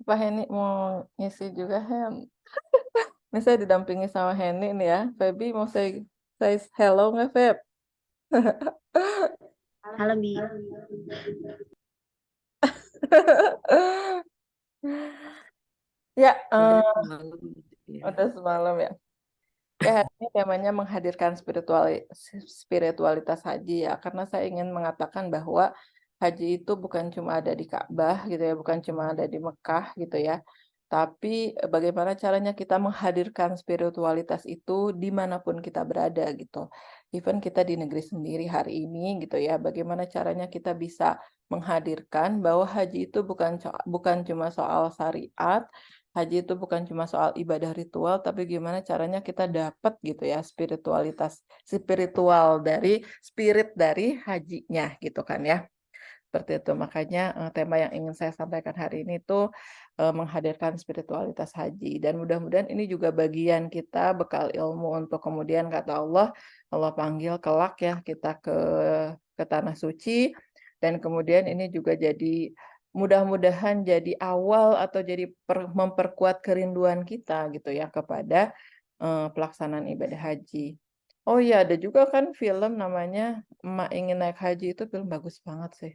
Pak Heni mau ngisi juga, Hen. Ini saya didampingi sama Heni nih ya. Feby mau say hello nggak, Feb? Halo Bi, Ya, udah semalam ya. udah semalam ya. Ya, hari ini temanya menghadirkan spiritualitas haji ya. Karena saya ingin mengatakan bahwa haji itu bukan cuma ada di Ka'bah gitu ya, bukan cuma ada di Mekah gitu ya. Tapi bagaimana caranya kita menghadirkan spiritualitas itu dimanapun kita berada gitu. Even kita di negeri sendiri hari ini gitu ya. Bagaimana caranya kita bisa menghadirkan bahwa haji itu bukan cuma soal syariat. Haji itu bukan cuma soal ibadah ritual, tapi gimana caranya kita dapat gitu ya spirit dari hajinya gitu kan ya. Seperti itu. Makanya tema yang ingin saya sampaikan hari ini itu menghadirkan spiritualitas haji. Dan mudah-mudahan ini juga bagian kita bekal ilmu untuk kemudian kata Allah, Allah panggil kelak ya kita ke tanah suci. Dan kemudian ini juga jadi mudah-mudahan jadi awal atau jadi memperkuat kerinduan kita gitu ya kepada pelaksanaan ibadah haji. Oh iya, ada juga kan film namanya Emak Ingin Naik Haji, itu film bagus banget sih.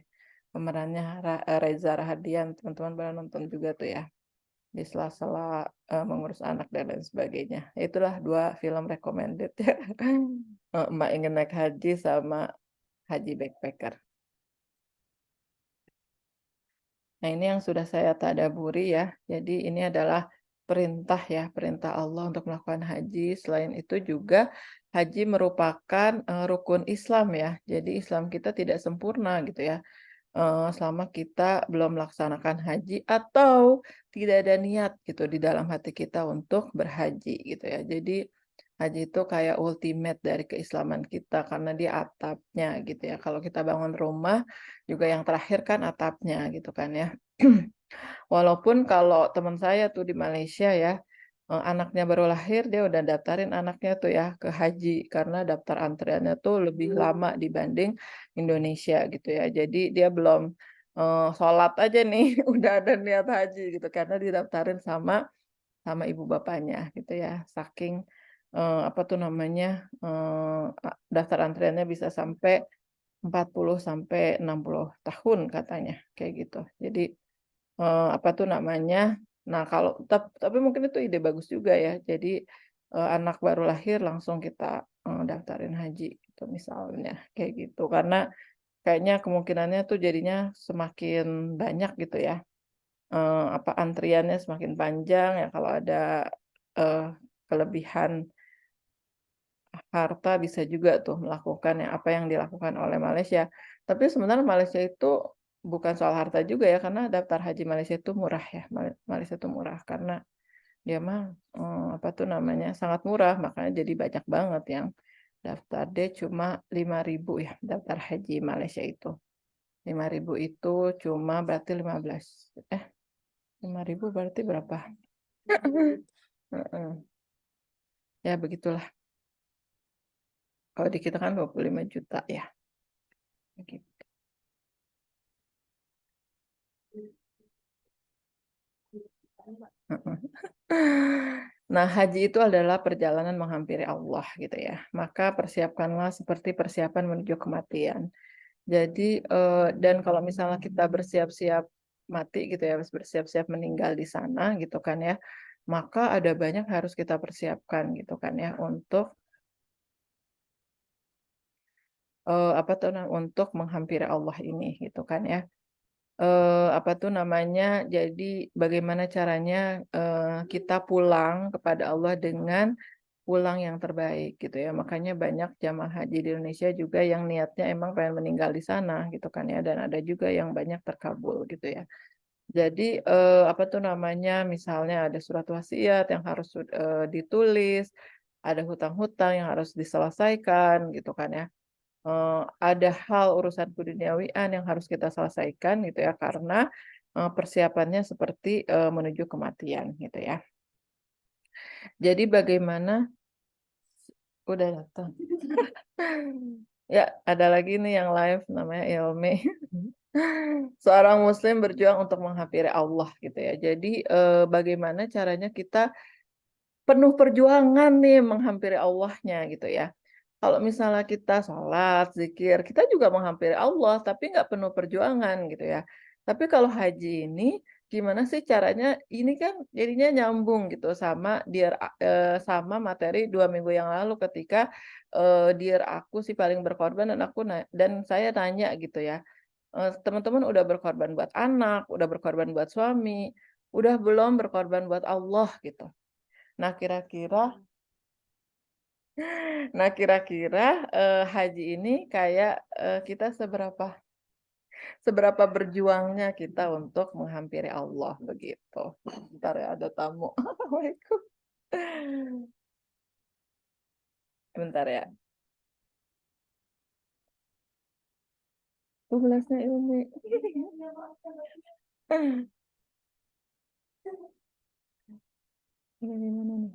Pemerannya Reza Rahadian, teman-teman pernah nonton juga tuh ya. Di sela-sela mengurus anak dan lain sebagainya. Itulah dua film recommended ya. Emak Ingin Naik Haji sama Haji Backpacker. Nah, ini yang sudah saya tadaburi ya. Jadi ini adalah perintah ya, perintah Allah untuk melakukan haji. Selain itu juga haji merupakan rukun Islam ya. Jadi Islam kita tidak sempurna gitu ya. Selama kita belum melaksanakan haji atau tidak ada niat gitu di dalam hati kita untuk berhaji gitu ya. Jadi haji itu kayak ultimate dari keislaman kita karena dia atapnya gitu ya. Kalau kita bangun rumah juga yang terakhir kan atapnya gitu kan ya. Walaupun kalau teman saya tuh di Malaysia ya, anaknya baru lahir dia udah daftarin anaknya tuh ya ke haji karena daftar antriannya tuh lebih lama dibanding Indonesia gitu ya. Jadi dia belum sholat aja nih udah ada niat haji gitu karena didaftarin sama sama ibu bapaknya gitu ya. Saking apa tuh namanya daftar antriannya bisa sampai 40 sampai 60 tahun katanya kayak gitu. Jadi apa tuh namanya. Nah, kalau tapi mungkin itu ide bagus juga ya. Jadi anak baru lahir langsung kita daftarin haji gitu misalnya kayak gitu. Karena kayaknya kemungkinannya tuh jadinya semakin banyak gitu ya. Apa antriannya semakin panjang ya kalau ada eh, kelebihan harta bisa juga tuh melakukan yang apa yang dilakukan oleh Malaysia. Tapi sebenarnya Malaysia itu bukan soal harta juga ya, karena daftar haji Malaysia itu murah ya. Malaysia itu murah karena dia mah apa tuh namanya sangat murah, makanya jadi banyak banget yang daftar. Dia cuma 5.000 ya daftar haji Malaysia itu. 5.000 itu cuma berarti 15. Eh, 5.000 berarti berapa? Heeh. Ya begitulah. Kalau di kita kan 25 juta ya. Begitu. Heeh. Nah, haji itu adalah perjalanan menghampiri Allah gitu ya. Maka persiapkanlah seperti persiapan menuju kematian. Jadi dan kalau misalnya kita bersiap-siap mati gitu ya, bersiap-siap meninggal di sana gitu kan ya, maka ada banyak harus kita persiapkan gitu kan ya untuk apa tuh untuk menghampiri Allah ini gitu kan ya. Apa tuh namanya, jadi bagaimana caranya kita pulang kepada Allah dengan pulang yang terbaik gitu ya. Makanya banyak jamaah haji di Indonesia juga yang niatnya emang pengen meninggal di sana gitu kan ya. Dan ada juga yang banyak terkabul gitu ya. Jadi apa tuh namanya, misalnya ada surat wasiat yang harus ditulis, ada hutang-hutang yang harus diselesaikan gitu kan ya. Ada hal urusan keduniawian yang harus kita selesaikan gitu ya karena persiapannya seperti menuju kematian gitu ya. Jadi bagaimana udah datang. Ya, ada lagi nih yang live namanya Ilmi. Seorang muslim berjuang untuk menghampiri Allah gitu ya. Jadi, bagaimana caranya kita penuh perjuangan nih menghampiri Allahnya gitu ya. Kalau misalnya kita sholat, zikir, kita juga menghampiri Allah, tapi nggak penuh perjuangan gitu ya. Tapi kalau haji ini, gimana sih caranya? Ini kan jadinya nyambung gitu sama sama materi 2 minggu yang lalu ketika, dear aku sih paling berkorban dan dan saya tanya gitu ya, teman-teman udah berkorban buat anak, udah berkorban buat suami, udah belum berkorban buat Allah gitu. Nah kira-kira haji ini kayak, kita seberapa seberapa berjuangnya kita untuk menghampiri Allah, begitu. Bentar ya, ada tamu. Assalamualaikum. Bentar ya. Gelasnya ini. Ini gimana nih?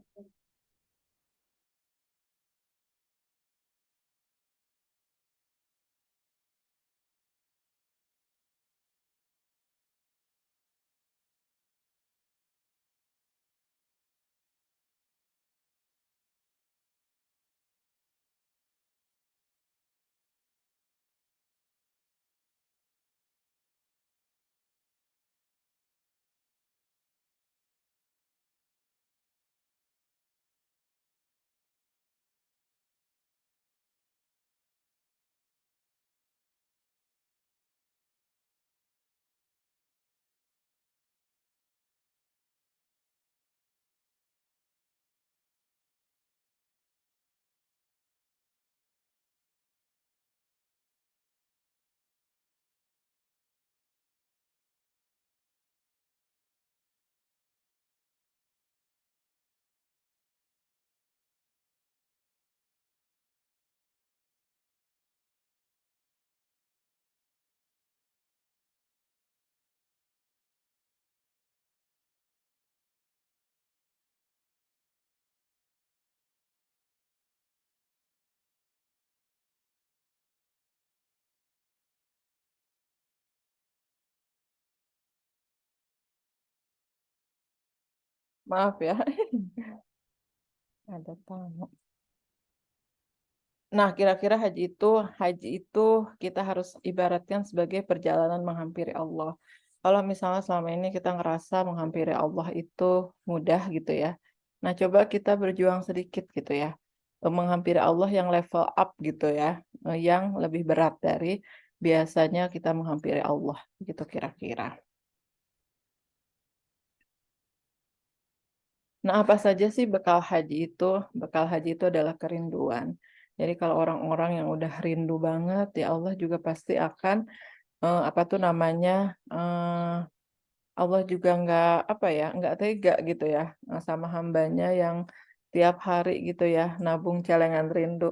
Maaf ya, ada tamu. Nah, kira-kira haji itu kita harus ibaratkan sebagai perjalanan menghampiri Allah. Kalau misalnya selama ini kita ngerasa menghampiri Allah itu mudah gitu ya. Nah, coba kita berjuang sedikit gitu ya. Menghampiri Allah yang level up gitu ya, yang lebih berat dari biasanya kita menghampiri Allah gitu kira-kira. Nah, apa saja sih bekal haji itu? Bekal haji itu adalah kerinduan. Jadi kalau orang-orang yang udah rindu banget, ya Allah juga pasti akan, apa tuh namanya, Allah juga nggak, apa ya, nggak tega gitu ya, sama hambanya yang tiap hari gitu ya, nabung celengan rindu.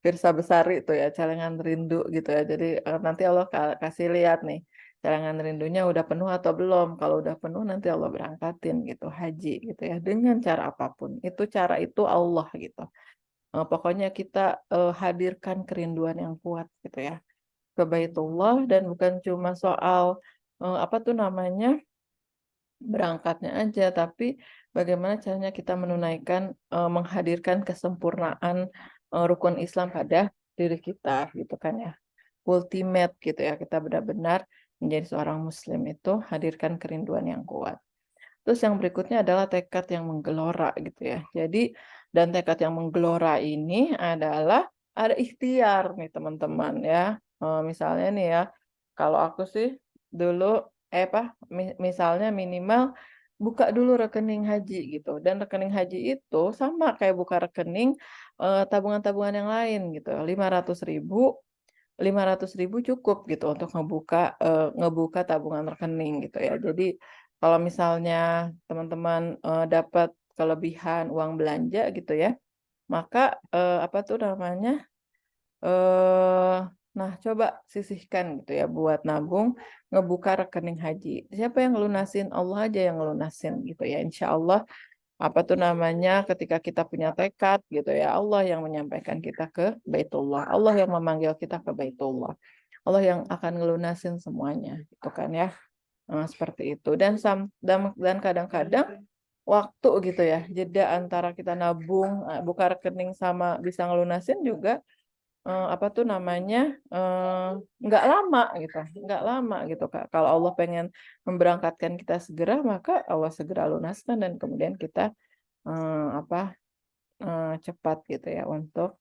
Firsa Besari itu ya, celengan rindu gitu ya. Jadi, nanti Allah kasih lihat nih, celengan rindunya udah penuh atau belum. Kalau udah penuh nanti Allah berangkatin gitu, haji gitu ya, dengan cara apapun. Itu cara itu Allah gitu. Pokoknya kita, hadirkan kerinduan yang kuat gitu ya, ke Baitullah dan bukan cuma soal, apa tuh namanya, berangkatnya aja, tapi bagaimana caranya kita menunaikan, menghadirkan kesempurnaan, rukun Islam pada diri kita gitu kan ya. Ultimate gitu ya, kita benar-benar menjadi seorang muslim itu hadirkan kerinduan yang kuat. Terus yang berikutnya adalah tekad yang menggelora gitu ya. Jadi dan tekad yang menggelora ini adalah ada ikhtiar nih teman-teman ya. Misalnya nih ya, kalau aku sih dulu misalnya minimal buka dulu rekening haji gitu dan rekening haji itu sama kayak buka rekening, tabungan-tabungan yang lain gitu, 500.000 cukup gitu untuk ngebuka tabungan rekening gitu ya. Jadi kalau misalnya teman-teman, dapat kelebihan uang belanja gitu ya, maka, apa tuh namanya, eee, nah coba sisihkan gitu ya buat nabung, ngebuka rekening haji. Siapa yang ngelunasin? Allah aja yang ngelunasin gitu ya. Insya Allah apa tuh namanya, ketika kita punya tekad gitu ya, Allah yang menyampaikan kita ke Baitullah, Allah yang memanggil kita ke Baitullah. Allah yang akan ngelunasin semuanya, gitu kan ya. Seperti itu. Dan kadang-kadang waktu gitu ya, jeda antara kita nabung, buka rekening sama bisa ngelunasin juga apa tuh namanya, nggak lama gitu, nggak lama gitu, Kak. Kalau Allah pengen memberangkatkan kita segera, maka Allah segera lunaskan dan kemudian kita, apa, cepat gitu ya untuk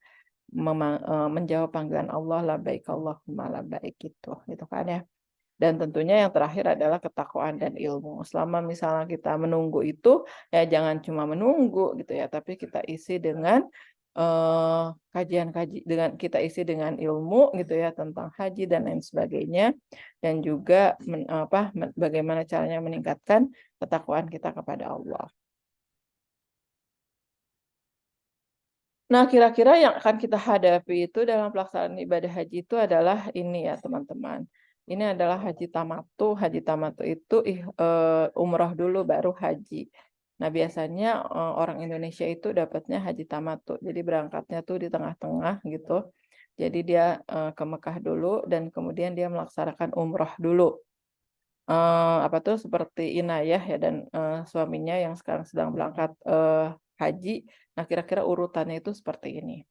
menjawab panggilan Allah, labbaik Allahumma labbaik gitu kan ya. Dan tentunya yang terakhir adalah ketakwaan dan ilmu. Selama misalnya kita menunggu itu, ya jangan cuma menunggu gitu ya, tapi kita isi dengan dengan kita isi dengan ilmu gitu ya tentang haji dan lain sebagainya, dan juga bagaimana caranya meningkatkan ketakwaan kita kepada Allah. Nah, kira-kira yang akan kita hadapi itu dalam pelaksanaan ibadah haji itu adalah ini ya, teman-teman. Ini adalah haji tamattu. Haji tamattu itu umroh dulu baru haji. Nah, biasanya orang Indonesia itu dapatnya haji tamattu. Jadi berangkatnya tuh di tengah-tengah gitu. Jadi dia ke Mekah dulu dan kemudian dia melaksanakan umroh dulu. Apa tuh seperti Inayah ya dan suaminya yang sekarang sedang berangkat haji. Nah, kira-kira urutannya itu seperti ini.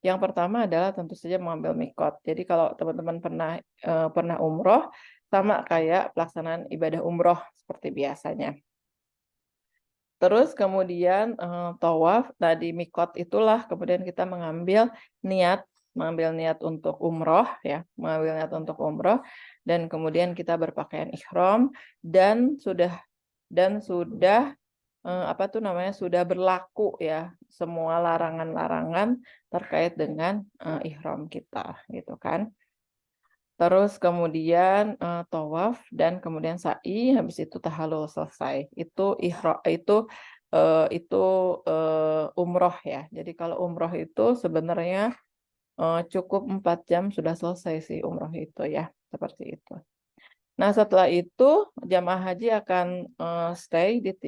Yang pertama adalah tentu saja mengambil mikot. Jadi kalau teman-teman pernah umroh, sama kayak pelaksanaan ibadah umroh seperti biasanya. Terus kemudian tawaf, nah di mikot itulah kemudian kita mengambil niat untuk umroh ya, mengambil niat untuk umroh, dan kemudian kita berpakaian ihram dan sudah apa tuh namanya, sudah berlaku ya semua larangan-larangan terkait dengan ihram kita gitu kan. Terus kemudian tawaf dan kemudian sa'i, habis itu tahallul selesai. Itu umroh ya. Jadi kalau umroh itu sebenarnya cukup 4 jam sudah selesai sih umroh itu ya, seperti itu. Nah, setelah itu jamaah haji akan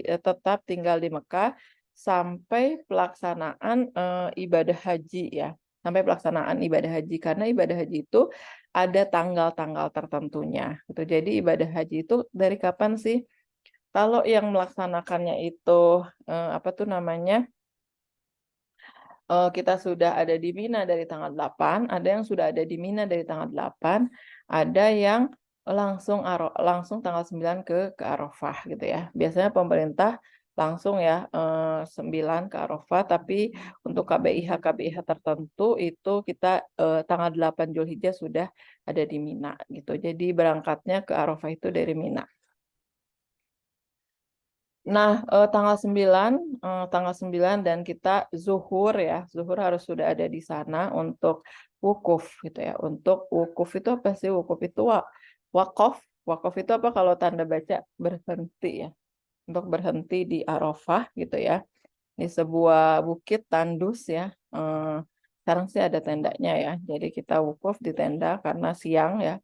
tetap tinggal di Mekah sampai pelaksanaan ibadah haji ya. Sampai pelaksanaan ibadah haji karena ibadah haji itu ada tanggal-tanggal tertentunya. Gitu. Jadi ibadah haji itu dari kapan sih? Kalau yang melaksanakannya itu apa tuh namanya? Kita sudah ada di Mina dari tanggal 8, ada yang sudah ada di Mina dari tanggal 8, ada yang langsung tanggal 9 ke Arafah gitu ya. Biasanya pemerintah langsung ya 9 ke Arafah, tapi untuk KBIH tertentu itu kita tanggal 8 Zulhijjah sudah ada di Mina gitu. Jadi berangkatnya ke Arafah itu dari Mina. Nah, tanggal 9 dan kita zuhur ya. Zuhur harus sudah ada di sana untuk wukuf gitu ya. Untuk wukuf itu apa sih? Wukuf itu wakof. Wakof itu apa kalau tanda baca berhenti ya. Untuk berhenti di Arafah gitu ya. Di sebuah bukit tandus ya. Sekarang sih ada tendanya ya. Jadi kita wukuf di tenda karena siang ya.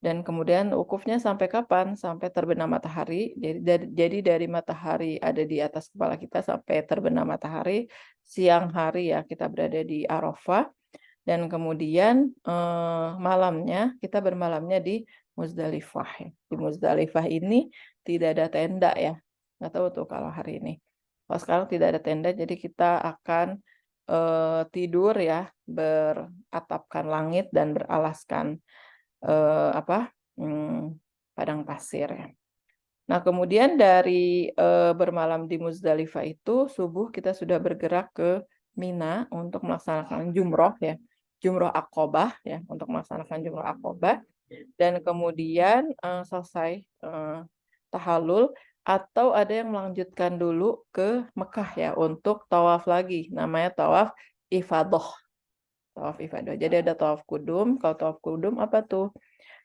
Dan kemudian wukufnya sampai kapan? Sampai terbenam matahari. Jadi dari matahari ada di atas kepala kita sampai terbenam matahari, siang hari ya kita berada di Arafah. Dan kemudian malamnya kita bermalamnya di Muzdalifah. Ya. Di Muzdalifah ini tidak ada tenda ya. Nggak tahu tuh kalau hari ini. Kalau sekarang tidak ada tenda, jadi kita akan tidur ya beratapkan langit dan beralaskan apa padang pasir ya. Nah, kemudian dari bermalam di Muzdalifah itu subuh kita sudah bergerak ke Mina untuk melaksanakan jumroh ya, jumroh Aqobah ya, untuk melaksanakan jumroh Aqobah dan kemudian selesai tahallul atau ada yang melanjutkan dulu ke Mekah ya untuk tawaf lagi, namanya tawaf ifadah. Tawaf ifadah. Jadi ada tawaf kudum. Kalau tawaf kudum apa tuh?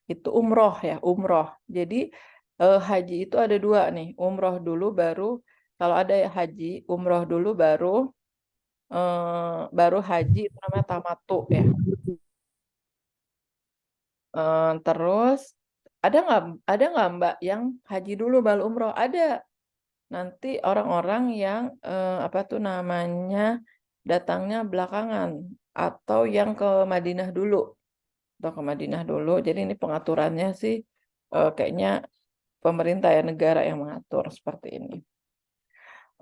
Itu umroh ya, umroh. Jadi haji itu ada dua nih, umroh dulu baru kalau ada haji, umroh dulu baru haji itu namanya tamattu ya. Terus ada nggak Mbak yang haji dulu baru umroh? Ada. Nanti orang-orang yang apa tuh namanya datangnya belakangan atau yang ke Madinah dulu. atau ke Madinah dulu. Jadi ini pengaturannya sih kayaknya pemerintah ya, negara yang mengatur seperti ini.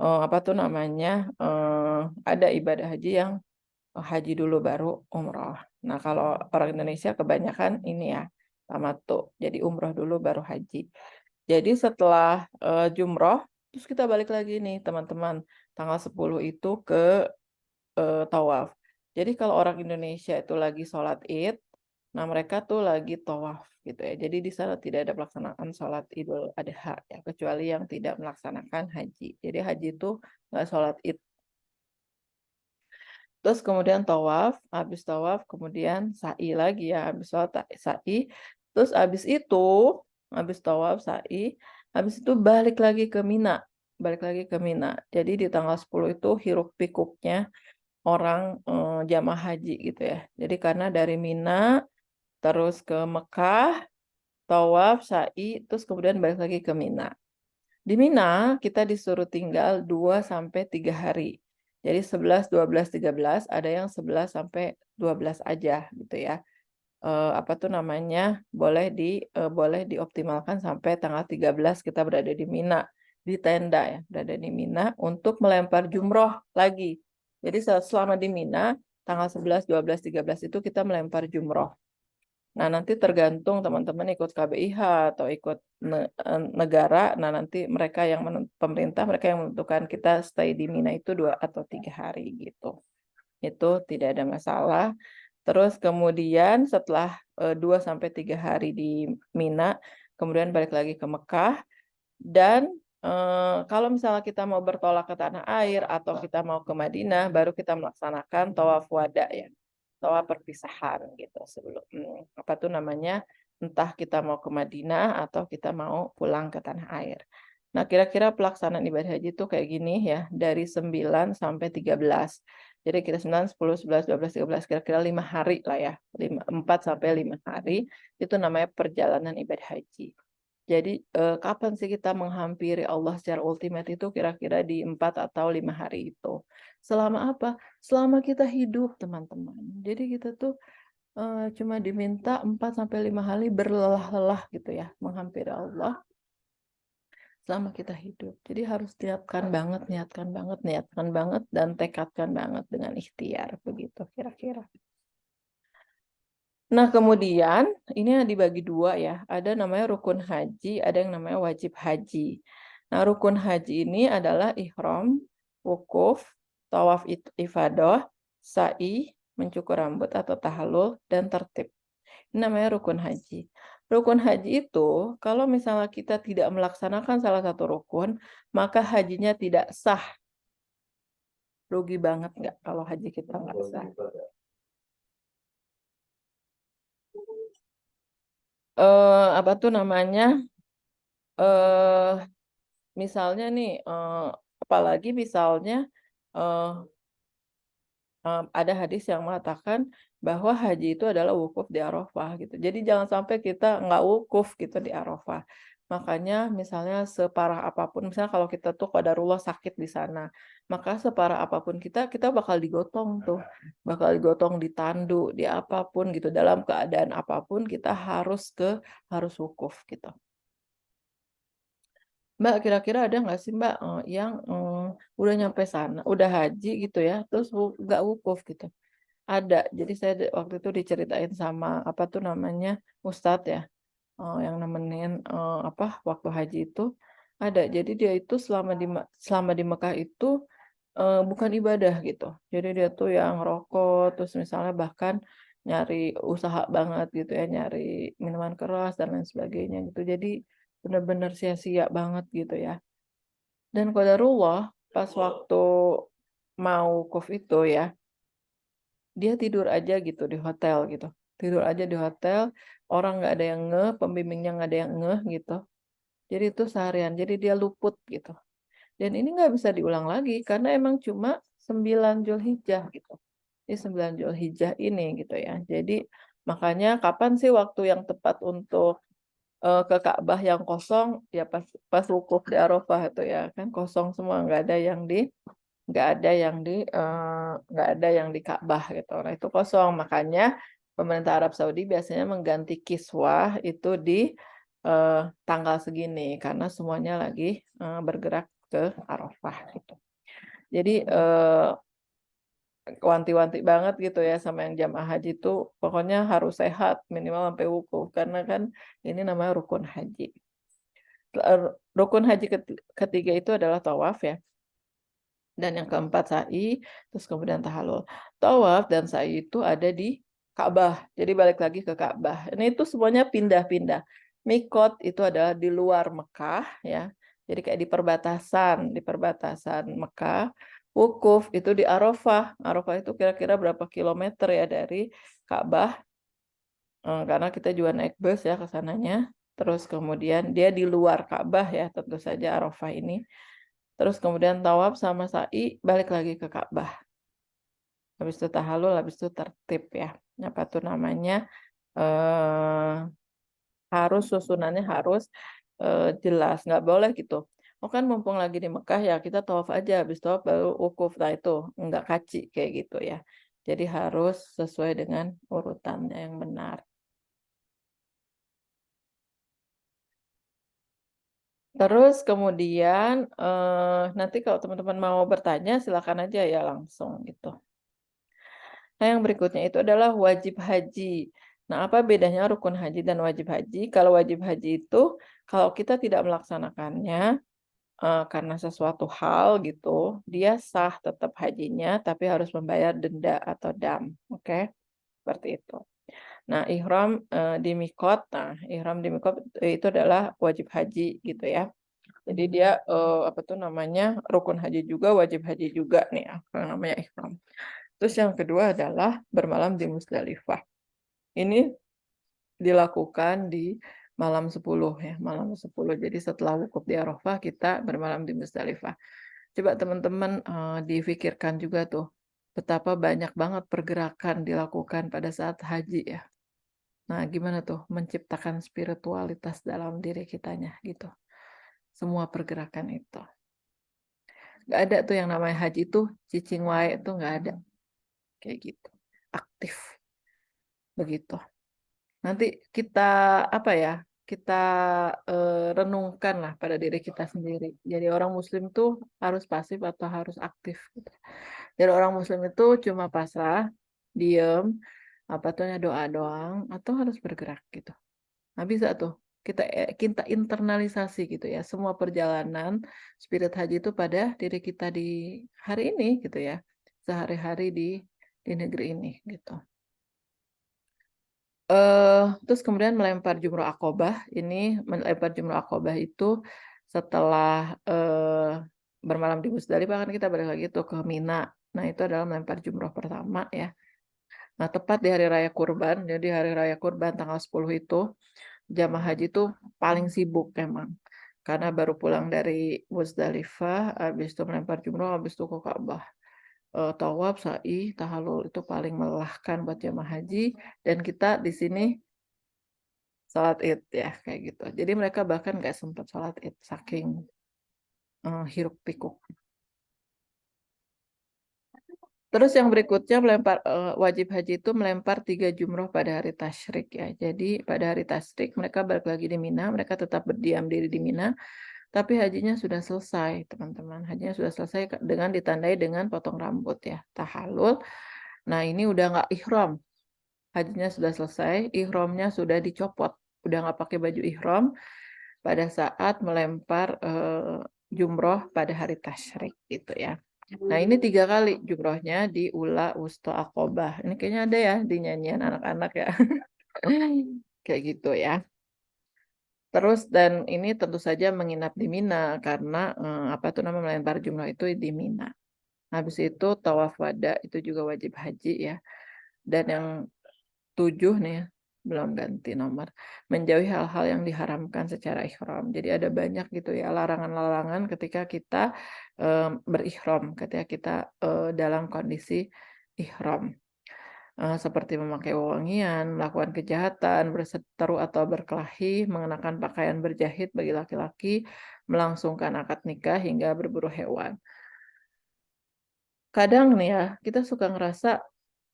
Apa tuh namanya? Ada ibadah haji yang haji dulu baru umroh. Nah, kalau orang Indonesia kebanyakan ini ya, tamattu. Jadi umroh dulu baru haji. Jadi setelah jumroh, terus kita balik lagi nih teman-teman. Tanggal 10 itu ke tawaf. Jadi kalau orang Indonesia itu lagi sholat Id, nah mereka tuh lagi tawaf gitu ya. Jadi di sana tidak ada pelaksanaan sholat Idul Adha ya, kecuali yang tidak melaksanakan haji. Jadi haji itu nggak sholat Id. Terus kemudian habis tawaf kemudian sa'i lagi ya, habis sholat sa'i. Terus habis tawaf sa'i, habis itu balik lagi ke Mina. Balik lagi ke Mina. Jadi di tanggal 10 itu hiruk pikuknya orang jamaah haji gitu ya. Jadi karena dari Mina terus ke Mekah, tawaf, sa'i, terus kemudian balik lagi ke Mina. Di Mina kita disuruh tinggal 2 sampai 3 hari. Jadi 11, 12, 13, ada yang 11 sampai 12 aja gitu ya. Apa tuh namanya? Boleh dioptimalkan sampai tanggal 13 kita berada di Mina, di tenda ya, berada di Mina untuk melempar jumroh lagi. Jadi selama di Mina tanggal 11, 12, 13 itu kita melempar jumroh. Nah, nanti tergantung teman-teman ikut KBIH atau ikut negara. Nah, nanti pemerintah mereka yang menentukan kita stay di Mina itu 2 atau 3 hari gitu. Itu tidak ada masalah. Terus kemudian setelah 2 sampai 3 hari di Mina, kemudian balik lagi ke Mekah. Dan kalau misalnya kita mau bertolak ke tanah air atau kita mau ke Madinah, baru kita melaksanakan tawaf wada ya, tawaf perpisahan gitu sebelum apa tuh namanya, entah kita mau ke Madinah atau kita mau pulang ke tanah air. Nah, kira-kira pelaksanaan ibadah haji itu kayak gini ya, dari 9 sampai 13. Jadi kita 9, 10, 11, 12, 13, kira-kira 5 hari lah ya. 4 sampai 5 hari itu namanya perjalanan ibadah haji. Jadi kapan sih kita menghampiri Allah secara ultimate itu kira-kira di 4 atau 5 hari itu. Selama apa? Selama kita hidup, teman-teman. Jadi kita tuh cuma diminta 4 sampai 5 hari berlelah-lelah gitu ya, menghampiri Allah selama kita hidup. Jadi harus niatkan banget dan tekadkan banget dengan ikhtiar begitu kira-kira. Nah, kemudian ini dibagi 2 ya. Ada namanya rukun haji, ada yang namanya wajib haji. Nah, rukun haji ini adalah ihram, wukuf, tawaf ifadah, sa'i, mencukur rambut atau tahallul, dan tertib. Ini namanya rukun haji. Rukun haji itu, kalau misalnya kita tidak melaksanakan salah satu rukun, maka hajinya tidak sah. Rugi banget nggak kalau haji kita nggak sah? Apa tuh namanya? eh Misalnya nih, apalagi misalnya eh, ada hadis yang mengatakan bahwa haji itu adalah wukuf di Arafah gitu. Jadi jangan sampai kita nggak wukuf gitu di Arafah. Makanya misalnya separah apapun, misalnya kalau kita tuh qadarullah sakit di sana, maka separah apapun kita bakal digotong tuh, bakal digotong di tandu, di apapun gitu. Dalam keadaan apapun kita harus wukuf gitu. Mbak, kira-kira ada nggak sih Mbak yang udah nyampe sana, udah haji gitu ya, terus nggak wukuf gitu? Ada. Jadi saya waktu itu diceritain sama apa tuh namanya Ustadz ya, yang nemenin apa waktu haji itu ada. Jadi dia itu selama di Mekah itu bukan ibadah gitu. Jadi dia tuh yang rokok, terus misalnya bahkan nyari usaha banget gitu ya, nyari minuman keras dan lain sebagainya gitu. Jadi benar-benar sia-sia banget gitu ya. Dan qadarullah pas waktu mau wukuf itu ya, dia tidur aja gitu di hotel gitu. Tidur aja di hotel, orang nggak ada yang ngeh, pembimbingnya nggak ada yang ngeh gitu. Jadi itu seharian, jadi dia luput gitu. Dan ini nggak bisa diulang lagi karena emang cuma 9 Zulhijjah gitu. Di 9 Zulhijjah ini gitu ya. Jadi makanya kapan sih waktu yang tepat untuk ke Ka'bah yang kosong? Ya pas pas wukuf di Arafah itu ya kan kosong semua, nggak ada yang di Ka'bah gitu. Nah, itu kosong. Makanya pemerintah Arab Saudi biasanya mengganti kiswah itu di tanggal segini karena semuanya lagi bergerak ke Arafah gitu. Jadi wanti-wanti banget gitu ya sama yang jamaah haji itu pokoknya harus sehat minimal sampai wukuf karena kan ini namanya rukun haji. Rukun haji ketiga itu adalah tawaf ya. Dan yang keempat sa'i, terus kemudian tahallul. Tawaf dan sa'i itu ada di Ka'bah. Jadi balik lagi ke Ka'bah. Ini itu semuanya pindah-pindah. Mikot itu adalah di luar Mekah ya. Jadi kayak di perbatasan Mekah. Wukuf itu di Arafah. Arafah itu kira-kira berapa kilometer ya dari Ka'bah. Karena kita juga naik bus ya ke sananya. Terus kemudian dia di luar Ka'bah ya, tentu saja Arafah ini. Terus kemudian tawaf sama sa'i balik lagi ke Ka'bah. Habis itu tahallul, habis itu tertib ya. Apa tuh namanya? Eh, harus susunannya harus jelas, nggak boleh gitu. Oh kan mumpung lagi di Mekah ya kita tawaf aja, habis tawaf baru wukuf. Nah itu nggak kaci kayak gitu ya. Jadi harus sesuai dengan urutannya yang benar. Terus kemudian nanti kalau teman-teman mau bertanya silakan aja ya langsung gitu. Nah, yang berikutnya itu adalah wajib haji. Nah, apa bedanya rukun haji dan wajib haji? Kalau wajib haji itu, kalau kita tidak melaksanakannya karena sesuatu hal gitu, dia sah tetap hajinya, tapi harus membayar denda atau dam. Oke, seperti itu. Nah, ihram di mikot, ihram di mikot itu adalah wajib haji gitu ya. Jadi dia apa tuh namanya rukun haji juga, wajib haji juga nih, apa namanya ihram. Terus yang kedua adalah bermalam di Musdalifah. Ini dilakukan di malam 10 ya, malam 10. Jadi setelah wukuf di Arafah kita bermalam di Musdalifah. Coba teman-teman difikirkan juga tuh betapa banyak banget pergerakan dilakukan pada saat haji ya. Nah, gimana tuh menciptakan spiritualitas dalam diri kitanya gitu. Semua pergerakan itu. Gak ada tuh yang namanya haji itu cicing wae itu nggak ada. Kayak gitu. Aktif. Begitu. Nanti kita apa ya? Kita renungkan lah pada diri kita sendiri. Jadi orang Muslim tuh harus pasif atau harus aktif. Gitu. Jadi orang Muslim itu cuma pasrah, diem, apa tuh doa doang, atau harus bergerak gitu. Nah bisa tuh kita internalisasi gitu ya. Semua perjalanan spirit haji itu pada diri kita di hari ini gitu ya. Sehari-hari di negeri ini gitu. Terus kemudian melempar jumroh akobah. Ini melempar jumroh akobah itu setelah bermalam di Musdalifah kan kita balik lagi tuh ke Mina. Nah itu adalah melempar jumroh pertama ya. Nah tepat di hari raya Kurban, jadi hari raya Kurban tanggal 10 itu jamaah haji itu paling sibuk memang. Karena baru pulang dari Musdalifah, habis itu melempar jumroh, habis itu ke Ka'bah. Tawaf, sa'i, tahallul itu paling melelahkan buat jamaah haji. Dan kita di sini sholat id ya kayak gitu. Jadi mereka bahkan nggak sempat sholat id saking hiruk pikuk. Terus yang berikutnya wajib haji itu melempar 3 jumroh pada hari tasyrik ya. Jadi pada hari tasyrik mereka balik lagi di Mina, mereka tetap berdiam diri di Mina, tapi hajinya sudah selesai teman-teman. Hajinya sudah selesai dengan ditandai dengan potong rambut ya, tahallul. Nah ini udah nggak ihram, hajinya sudah selesai, ihramnya sudah dicopot, udah nggak pakai baju ihram pada saat melempar jumroh pada hari tasyrik gitu ya. Nah ini 3 kali jumrohnya di Ula Wusta Aqobah. Ini kayaknya ada ya di nyanyian anak-anak ya. Kayak gitu ya. Terus dan ini tentu saja menginap di Mina karena apa tuh nama melempar jumroh itu di Mina. Habis itu tawaf wada itu juga wajib haji ya. Dan yang 7 nih ya, belum ganti nomor. Menjauhi hal-hal yang diharamkan secara ihram. Jadi ada banyak gitu ya larangan-larangan ketika kita berihram, ketika kita dalam kondisi ihram. Seperti memakai wewangian, melakukan kejahatan, berseteru atau berkelahi, mengenakan pakaian berjahit bagi laki-laki, melangsungkan akad nikah hingga berburu hewan. Kadang nih ya, kita suka ngerasa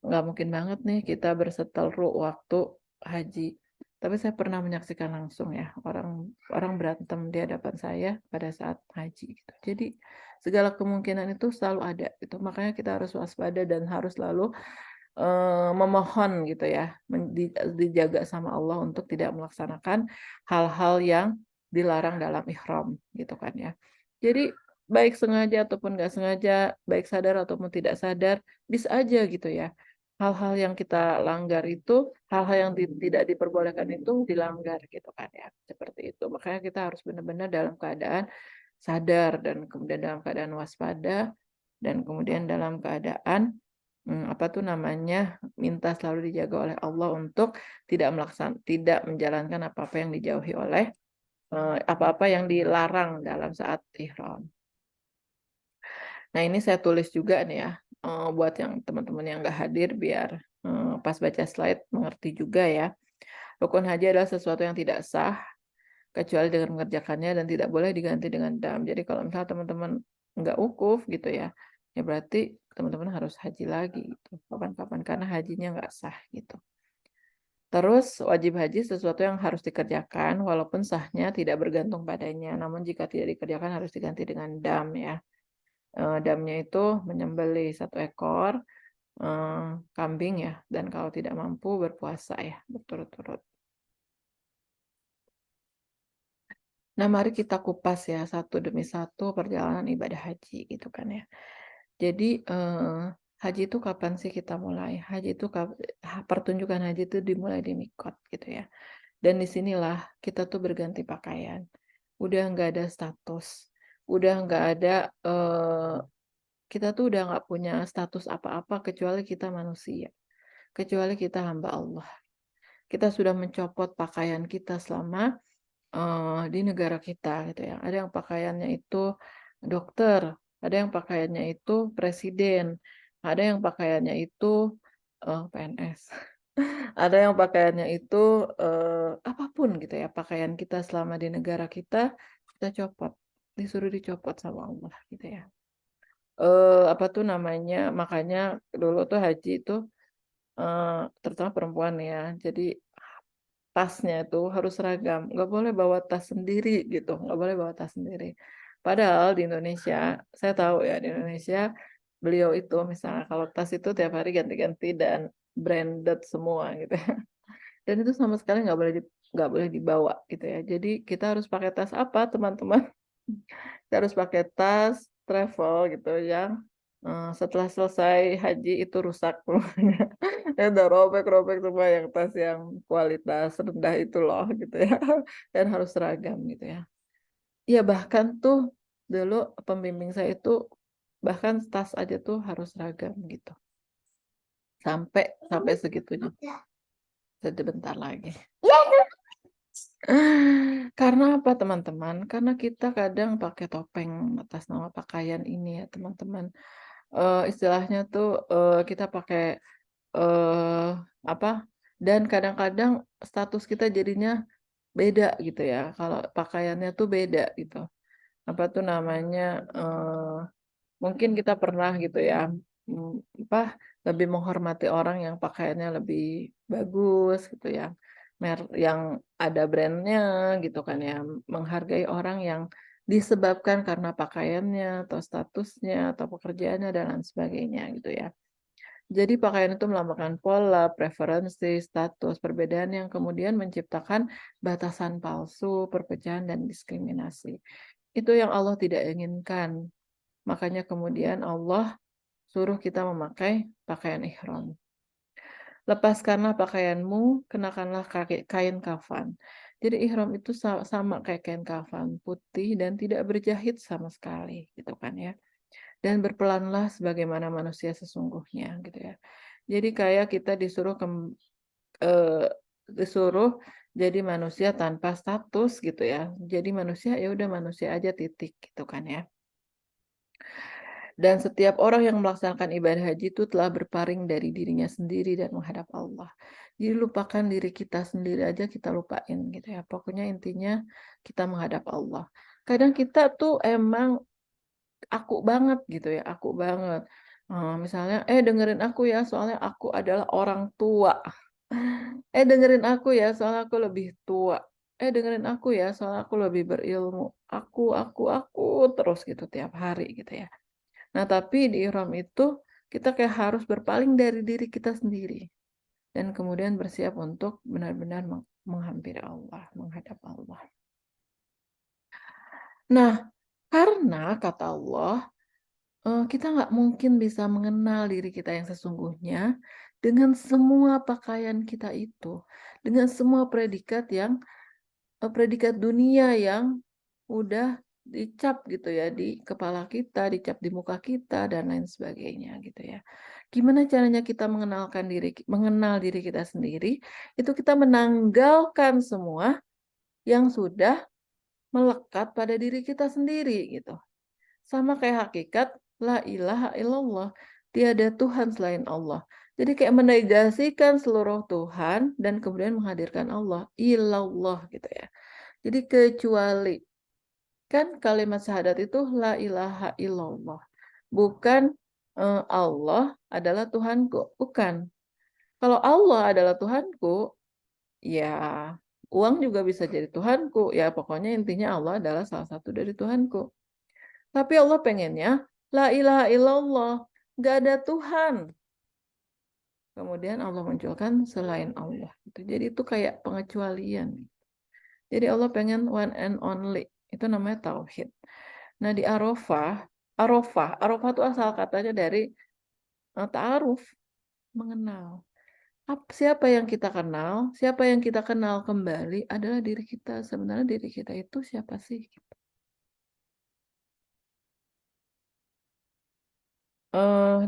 nggak mungkin banget nih kita berseteru waktu haji. Tapi saya pernah menyaksikan langsung ya, orang orang berantem di hadapan saya pada saat haji gitu. Jadi segala kemungkinan itu selalu ada gitu. Makanya kita harus waspada dan harus selalu memohon gitu ya, dijaga sama Allah untuk tidak melaksanakan hal-hal yang dilarang dalam ihram gitu kan ya. Jadi baik sengaja ataupun nggak sengaja, baik sadar ataupun tidak sadar, bisa aja gitu ya. Hal-hal yang kita langgar itu, hal-hal yang tidak diperbolehkan itu dilanggar gitu kan ya. Seperti itu. Makanya kita harus benar-benar dalam keadaan sadar dan kemudian dalam keadaan waspada dan kemudian dalam keadaan apa tuh namanya, minta selalu dijaga oleh Allah untuk tidak menjalankan apa-apa yang dijauhi oleh apa-apa yang dilarang dalam saat ihram. Nah, ini saya tulis juga nih ya, buat yang teman-teman yang nggak hadir biar pas baca slide mengerti juga ya. Rukun haji adalah sesuatu yang tidak sah kecuali dengan mengerjakannya dan tidak boleh diganti dengan dam. Jadi kalau misalnya teman-teman nggak wukuf gitu ya, ya berarti teman-teman harus haji lagi gitu, kapan-kapan karena hajinya nggak sah gitu. Terus wajib haji sesuatu yang harus dikerjakan walaupun sahnya tidak bergantung padanya. Namun jika tidak dikerjakan harus diganti dengan dam ya. Damnya itu menyembelih satu ekor kambing ya, dan kalau tidak mampu berpuasa ya berturut-turut. Nah, mari kita kupas ya satu demi satu perjalanan ibadah haji gitu kan ya. Jadi haji itu kapan sih kita mulai? Haji itu pertunjukan haji itu dimulai di mikot gitu ya. Dan disinilah kita tuh berganti pakaian. Udah nggak ada status, udah nggak ada kita tuh udah nggak punya status apa-apa kecuali kita manusia, kecuali kita hamba Allah. Kita sudah mencopot pakaian kita selama di negara kita gitu ya. Ada yang pakaiannya itu dokter, ada yang pakaiannya itu presiden, ada yang pakaiannya itu PNS, ada yang pakaiannya itu apapun gitu ya. Pakaian kita selama di negara kita, kita copot, disuruh dicopot sama Allah gitu ya. Apa tuh namanya? Makanya dulu tuh haji itu terutama perempuan ya. Jadi tasnya itu harus seragam, nggak boleh bawa tas sendiri gitu, nggak boleh bawa tas sendiri. Padahal di Indonesia, saya tahu ya di Indonesia, beliau itu misalnya kalau tas itu tiap hari ganti-ganti dan branded semua gitu ya. Dan itu sama sekali nggak boleh dibawa gitu ya. Jadi kita harus pakai tas apa teman-teman? Kita harus pakai tas travel gitu yang setelah selesai haji itu rusak semuanya. Ya udah robek-robek semua yang tas yang kualitas rendah itu loh gitu ya. Dan harus seragam gitu ya. Iya bahkan tuh dulu pembimbing saya itu bahkan tas aja tuh harus seragam gitu. Sampai sampai segitunya. Sebentar lagi. Karena apa teman-teman? Karena kita kadang pakai topeng atas nama pakaian ini ya teman-teman. Istilahnya tuh kita pakai eh apa? Dan kadang-kadang status kita jadinya beda gitu ya. Kalau pakaiannya tuh beda gitu. Apa tuh namanya? Mungkin kita pernah gitu ya, apa lebih menghormati orang yang pakaiannya lebih bagus gitu ya, yang ada brandnya gitu kan ya, menghargai orang yang disebabkan karena pakaiannya atau statusnya atau pekerjaannya dan lain sebagainya gitu ya. Jadi pakaian itu melambangkan pola, preferensi, status, perbedaan yang kemudian menciptakan batasan palsu, perpecahan, dan diskriminasi. Itu yang Allah tidak inginkan. Makanya kemudian Allah suruh kita memakai pakaian ihram. Lepaskanlah pakaianmu, kenakanlah kain kafan. Jadi ihram itu sama kayak kain kafan, putih dan tidak berjahit sama sekali, gitu kan ya. Dan berpelanlah sebagaimana manusia sesungguhnya, gitu ya. Jadi kayak kita eh, disuruh jadi manusia tanpa status gitu ya. Jadi manusia ya udah manusia aja titik gitu kan ya. Dan setiap orang yang melaksanakan ibadah haji itu telah berpaling dari dirinya sendiri dan menghadap Allah. Jadi lupakan diri kita sendiri aja kita lupain gitu ya. Pokoknya intinya kita menghadap Allah. Kadang kita tuh emang aku banget gitu ya, aku banget. Misalnya, dengerin aku ya, soalnya aku adalah orang tua. Dengerin aku ya, soalnya aku lebih tua. Dengerin aku ya, soalnya aku lebih berilmu. Aku, terus gitu tiap hari gitu ya. Nah, tapi di ihram itu kita kayak harus berpaling dari diri kita sendiri. Dan kemudian bersiap untuk benar-benar menghampiri Allah, menghadap Allah. Nah, karena kata Allah, kita nggak mungkin bisa mengenal diri kita yang sesungguhnya dengan semua pakaian kita itu, dengan semua predikat dunia yang udah dicap gitu ya di kepala kita, dicap di muka kita dan lain sebagainya gitu ya. Gimana caranya kita mengenal diri kita sendiri? Itu kita menanggalkan semua yang sudah melekat pada diri kita sendiri gitu. Sama kayak hakikat la ilaha illallah, tiada Tuhan selain Allah. Jadi kayak menegasikan seluruh Tuhan dan kemudian menghadirkan Allah, ilallah gitu ya. Jadi kecuali, kan kalimat syahadat itu la ilaha illallah. Bukan Allah adalah Tuhanku, bukan. Kalau Allah adalah Tuhanku, ya uang juga bisa jadi Tuhanku. Ya pokoknya intinya Allah adalah salah satu dari Tuhanku. Tapi Allah pengennya la ilaha illallah, nggak ada Tuhan. Kemudian Allah munculkan selain Allah. Gitu. Jadi itu kayak pengecualian. Jadi Allah pengen one and only. Itu namanya tauhid. Nah di Arafah itu asal katanya dari ta'aruf, mengenal. Siapa yang kita kenal, siapa yang kita kenal kembali adalah diri kita. Sebenarnya diri kita itu siapa sih?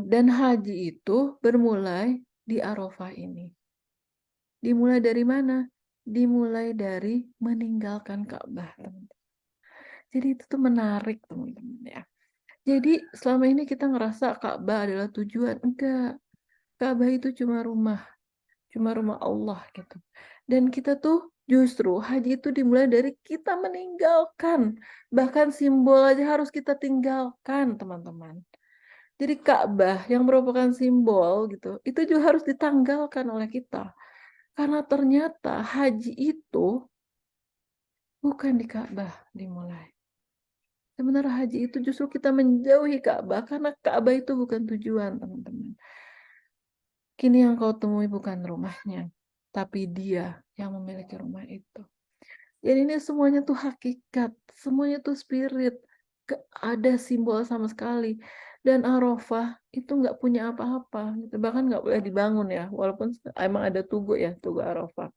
Dan haji itu bermulai di Arafah ini. Dimulai dari mana? Dimulai dari meninggalkan Ka'bah, teman-teman. Jadi itu tuh menarik, teman-teman ya. Jadi selama ini kita ngerasa Ka'bah adalah tujuan. Enggak. Ka'bah itu cuma rumah Allah gitu. Dan kita tuh justru haji itu dimulai dari kita meninggalkan. Bahkan simbol aja harus kita tinggalkan, teman-teman. Jadi Ka'bah yang merupakan simbol gitu, itu juga harus ditanggalkan oleh kita. Karena ternyata haji itu bukan di Ka'bah dimulai. Sebenarnya haji itu justru kita menjauhi Ka'bah karena Ka'bah itu bukan tujuan, teman-teman. Kini yang kau temui bukan rumahnya, tapi dia yang memiliki rumah itu. Jadi ini semuanya tuh hakikat, semuanya tuh spirit. Gak ada simbol sama sekali. Dan Arafah itu nggak punya apa-apa, gitu. Bahkan nggak boleh dibangun ya, walaupun emang ada tugu ya, tugu Arafah.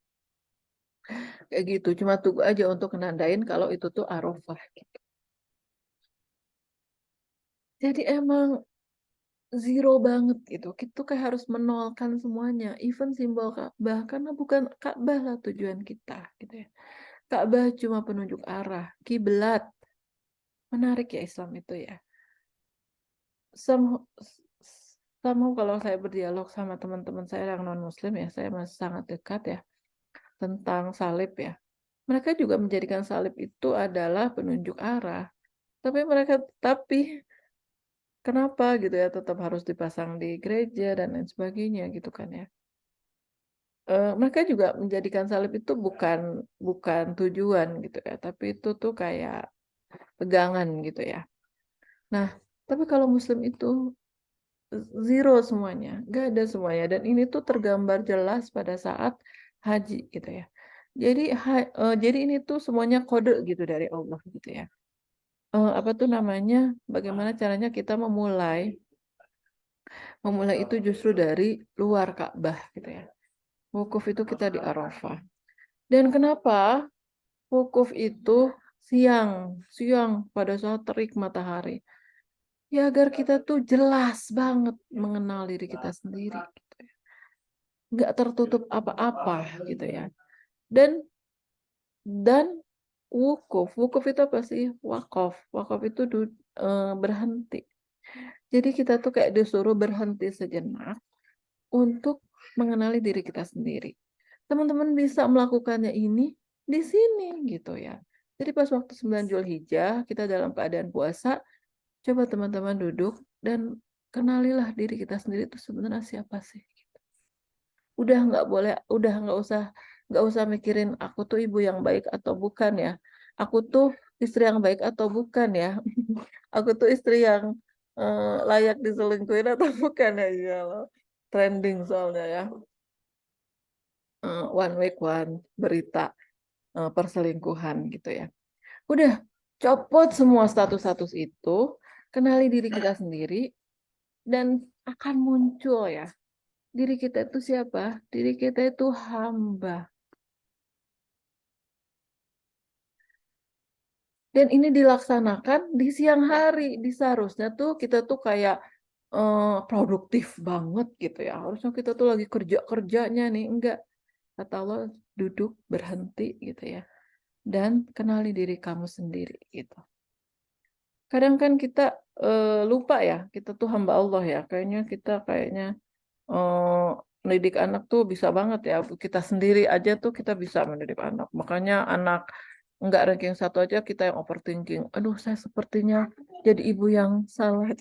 Kayak gitu, cuma tugu aja untuk menandain kalau itu tuh Arafah. Gitu. Jadi emang zero banget gitu. Kita kayak harus menolkan semuanya, even simbol Ka'bah karena bukan Ka'bah lah tujuan kita gitu ya. Ka'bah cuma penunjuk arah, kiblat. Menarik ya Islam itu ya. Somehow, somehow kalau saya berdialog sama teman-teman saya yang non muslim ya, saya masih sangat dekat ya tentang salib ya. Mereka juga menjadikan salib itu adalah penunjuk arah. Tapi kenapa gitu ya tetap harus dipasang di gereja dan lain sebagainya gitu kan ya. Mereka juga menjadikan salib itu bukan bukan tujuan gitu ya, tapi itu tuh kayak pegangan gitu ya. Nah, tapi kalau Muslim itu zero semuanya, nggak ada semuanya. Dan ini tuh tergambar jelas pada saat haji gitu ya. Jadi ini tuh semuanya kode gitu dari Allah gitu ya. Apa tuh namanya? Bagaimana caranya kita memulai? Memulai itu justru dari luar Ka'bah gitu ya. Wukuf itu kita di Arafah. Dan kenapa wukuf itu siang pada saat terik matahari? Ya agar kita tuh jelas banget mengenal diri kita sendiri. Gitu ya. Nggak tertutup apa-apa gitu ya. Dan dan wukuf itu apa sih? Wakaf itu berhenti. Jadi kita tuh kayak disuruh berhenti sejenak untuk mengenali diri kita sendiri. Teman-teman bisa melakukannya ini di sini gitu ya. Jadi pas waktu 9 Zulhijjah kita dalam keadaan puasa, coba teman-teman duduk dan kenalilah diri kita sendiri itu sebenarnya siapa sih. Udah nggak usah mikirin aku tuh ibu yang baik atau bukan ya. Aku tuh istri yang baik atau bukan ya. Aku tuh istri yang layak diselingkuhin atau bukan ya. Iya loh. Trending soalnya ya. One week one berita perselingkuhan gitu ya. Udah copot semua status-status itu, kenali diri kita sendiri dan akan muncul ya. Diri kita itu siapa? Diri kita itu hamba. Dan ini dilaksanakan di siang hari. Di seharusnya tuh kita tuh kayak produktif banget gitu ya. Harusnya kita tuh lagi kerja-kerjanya nih. Enggak. Kata Allah, duduk, berhenti gitu ya. Dan kenali diri kamu sendiri gitu. Kadang kan kita lupa ya, kita tuh hamba Allah ya. Kayaknya mendidik anak tuh bisa banget ya. Kita sendiri aja tuh kita bisa mendidik anak. Makanya anak nggak ranking satu aja kita yang overthinking. Aduh, saya sepertinya jadi ibu yang salah.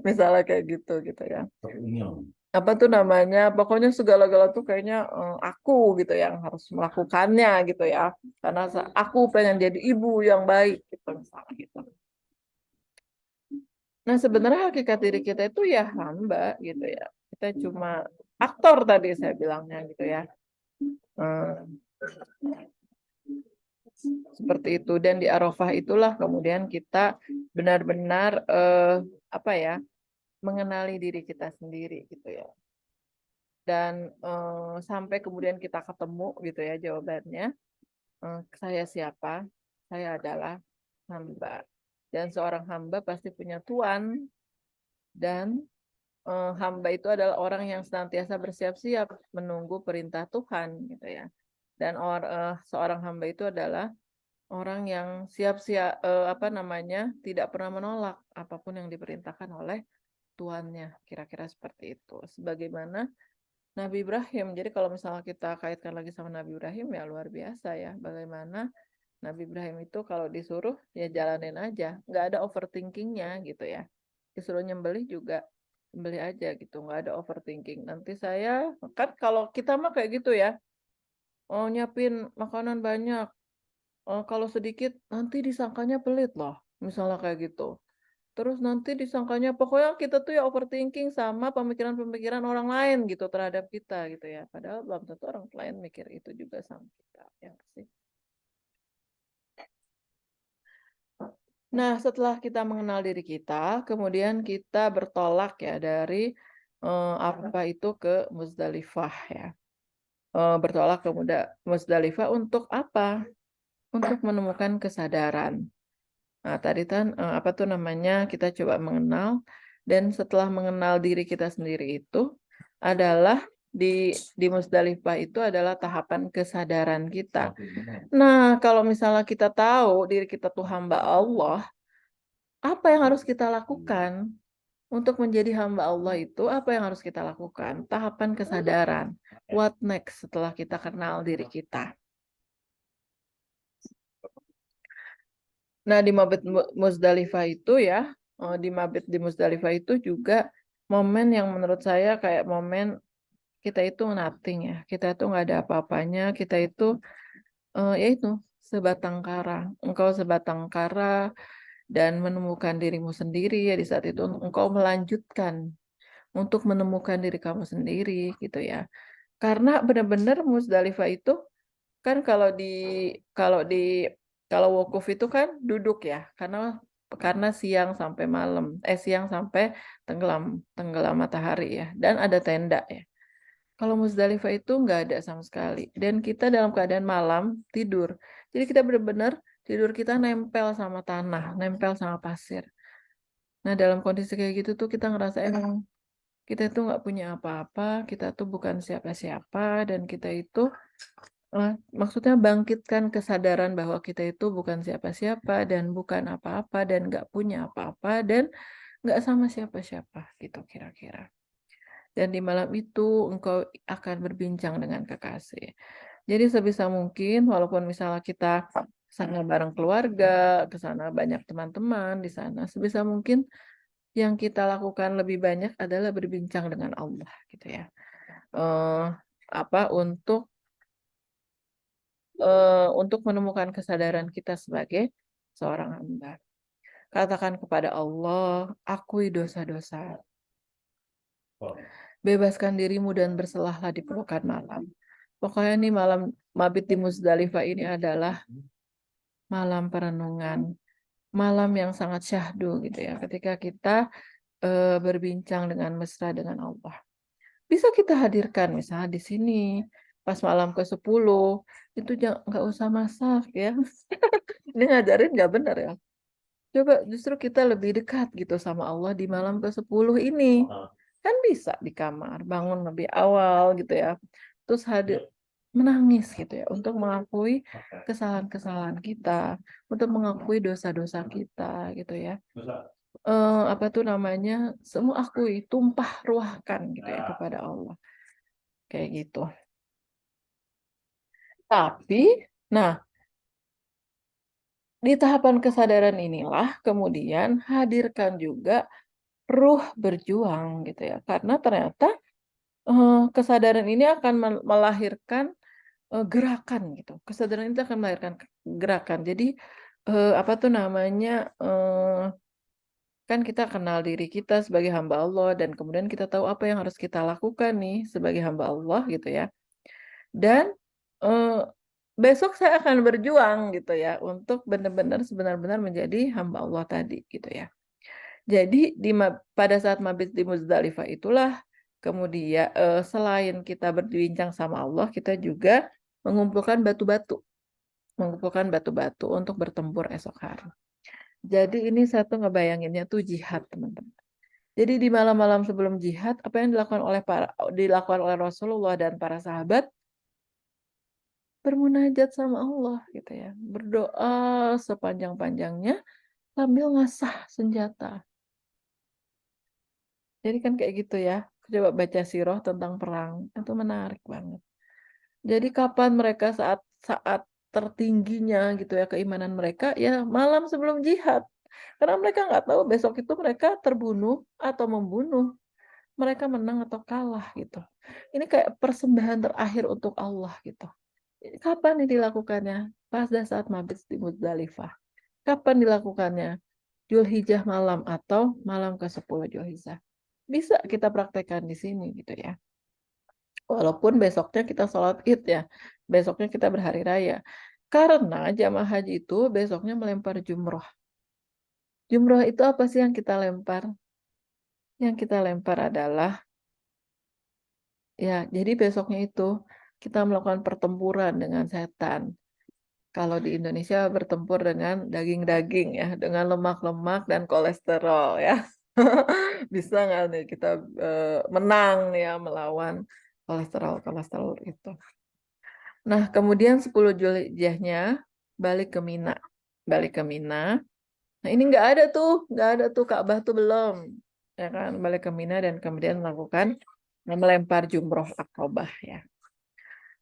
Misalnya kayak gitu ya. Apa tuh namanya? Pokoknya segala-gala tuh kayaknya aku gitu yang harus melakukannya gitu ya. Karena aku pengen jadi ibu yang baik gitu misalnya gitu. Nah, sebenarnya hakikat diri kita itu ya hamba gitu ya. Kita cuma aktor tadi saya bilangnya gitu ya. Hmm, seperti itu. Dan di Arafah itulah kemudian kita benar-benar apa ya, mengenali diri kita sendiri gitu ya. Dan sampai kemudian kita ketemu gitu ya jawabannya. Saya siapa? Saya adalah hamba. Dan seorang hamba pasti punya tuan dan hamba itu adalah orang yang senantiasa bersiap-siap menunggu perintah Tuhan gitu ya. Dan seorang hamba itu adalah orang yang siap-siap apa namanya tidak pernah menolak apapun yang diperintahkan oleh tuannya. Kira-kira seperti itu. Sebagaimana Nabi Ibrahim. Jadi kalau misalnya kita kaitkan lagi sama Nabi Ibrahim ya luar biasa ya. Bagaimana Nabi Ibrahim itu kalau disuruh ya jalanin aja, nggak ada overthinkingnya gitu ya. Disuruh nyembelih juga nyembelih aja gitu, nggak ada overthinking. Nanti saya kan kalau kita mah kayak gitu ya, oh nyiapin makanan banyak, oh kalau sedikit nanti disangkanya pelit loh, misalnya kayak gitu. Terus nanti disangkanya pokoknya kita tuh ya overthinking sama pemikiran-pemikiran orang lain gitu terhadap kita gitu ya. Padahal belum tentu orang lain mikir itu juga sama kita ya nggak sih. Nah, setelah kita mengenal diri kita, kemudian kita bertolak ya dari apa itu ke Muzdalifah ya. Bertolak ke Muzdalifah untuk apa? Untuk menemukan kesadaran. Nah, tadi kan apa tuh namanya? Kita coba mengenal dan setelah mengenal diri kita sendiri itu adalah di Muzdalifah itu adalah tahapan kesadaran kita. Nah, kalau misalnya kita tahu diri kita tuh hamba Allah, apa yang harus kita lakukan untuk menjadi hamba Allah itu? Apa yang harus kita lakukan? Tahapan kesadaran. What next setelah kita kenal diri kita? Nah, di Mabit Muzdalifah itu ya, di Mabit di Muzdalifah itu juga momen yang menurut saya kayak momen kita itu nothing ya. Kita itu nggak ada apa-apanya. Kita itu ya itu sebatang kara. Engkau sebatang kara dan menemukan dirimu sendiri ya di saat itu engkau melanjutkan untuk menemukan diri kamu sendiri gitu ya. Karena benar-benar Musdalifah itu kan kalau di kalau wukuf itu kan duduk ya, karena siang sampai malam, siang sampai tenggelam tenggelam matahari ya, dan ada tenda ya. Kalau Musdalifah itu nggak ada sama sekali, dan kita dalam keadaan malam tidur. Jadi kita benar-benar tidur kita nempel sama tanah, nempel sama pasir. Nah dalam kondisi kayak gitu tuh kita ngerasa emang kita itu nggak punya apa-apa, kita tuh bukan siapa-siapa, dan kita itu maksudnya bangkitkan kesadaran bahwa kita itu bukan siapa-siapa dan bukan apa-apa dan nggak punya apa-apa dan nggak sama siapa-siapa gitu kira-kira. Dan di malam itu engkau akan berbincang dengan kekasih. Jadi sebisa mungkin walaupun misalnya kita sana bareng keluarga, ke sana banyak teman-teman di sana, sebisa mungkin yang kita lakukan lebih banyak adalah berbincang dengan Allah gitu ya. Eh, apa untuk menemukan kesadaran kita sebagai seorang hamba. Katakan kepada Allah, akui dosa-dosa. Bebaskan dirimu dan berselahlah di pelukan malam. Pokoknya nih malam mabit di Muzdalifah ini adalah malam perenungan, malam yang sangat syahdu gitu ya. Ketika kita berbincang dengan mesra dengan Allah. Bisa kita hadirkan misalnya di sini pas malam ke-10 itu nggak usah masak ya. Ini ngajarin nggak benar ya. Coba justru kita lebih dekat gitu sama Allah di malam ke-10 ini. Kan bisa di kamar, bangun lebih awal gitu ya. Terus hadir menangis gitu ya untuk mengakui kesalahan-kesalahan kita, untuk mengakui dosa-dosa kita gitu ya. Apa tuh namanya? Semua akui, tumpah ruahkan gitu ya kepada Allah. Kayak gitu. Tapi, nah, di tahapan kesadaran inilah kemudian hadirkan juga ruh berjuang gitu ya. Karena ternyata kesadaran ini akan melahirkan gerakan gitu. Kesadaran itu akan melahirkan gerakan. Jadi apa tuh namanya? Kan kita kenal diri kita sebagai hamba Allah dan kemudian kita tahu apa yang harus kita lakukan nih sebagai hamba Allah gitu ya. Dan eh, besok saya akan berjuang gitu ya untuk benar-benar sebenar-benar menjadi hamba Allah tadi gitu ya. Jadi pada saat mabit di Muzdalifah itulah kemudian selain kita berbincang sama Allah, kita juga mengumpulkan batu-batu, untuk bertempur esok hari. Jadi ini satu ngebayanginnya tuh jihad, teman-teman. Jadi di malam-malam sebelum jihad, apa yang dilakukan oleh Rasulullah dan para sahabat bermunajat sama Allah gitu ya. Berdoa sepanjang-panjangnya sambil ngasah senjata. Jadi kan kayak gitu ya. Coba baca sirah tentang perang. Itu menarik banget. Jadi kapan mereka saat saat tertingginya gitu ya keimanan mereka ya malam sebelum jihad. Karena mereka nggak tahu besok itu mereka terbunuh atau membunuh. Mereka menang atau kalah gitu. Ini kayak persembahan terakhir untuk Allah gitu. Kapan ini dilakukannya? Pada saat mabit di Muzdalifah. Kapan dilakukannya? Zulhijjah malam atau malam ke-10 Zulhijjah. Bisa kita praktekkan di sini gitu ya. Walaupun besoknya kita sholat id ya. Besoknya kita berhari raya. Karena jamaah haji itu besoknya melempar jumroh. Jumroh itu apa sih yang kita lempar? Yang kita lempar adalah, ya jadi besoknya itu kita melakukan pertempuran dengan setan. Kalau di Indonesia bertempur dengan daging-daging ya, dengan lemak-lemak dan kolesterol ya. Bisa nggak nih kita menang ya melawan kolesterol itu. Nah, kemudian 10 Zulhijjahnya balik ke Mina. Balik ke Mina. Nah, ini nggak ada tuh Ka'bah tuh belum. Ya kan, balik ke Mina dan kemudian melakukan melempar jumroh Aqobah ya.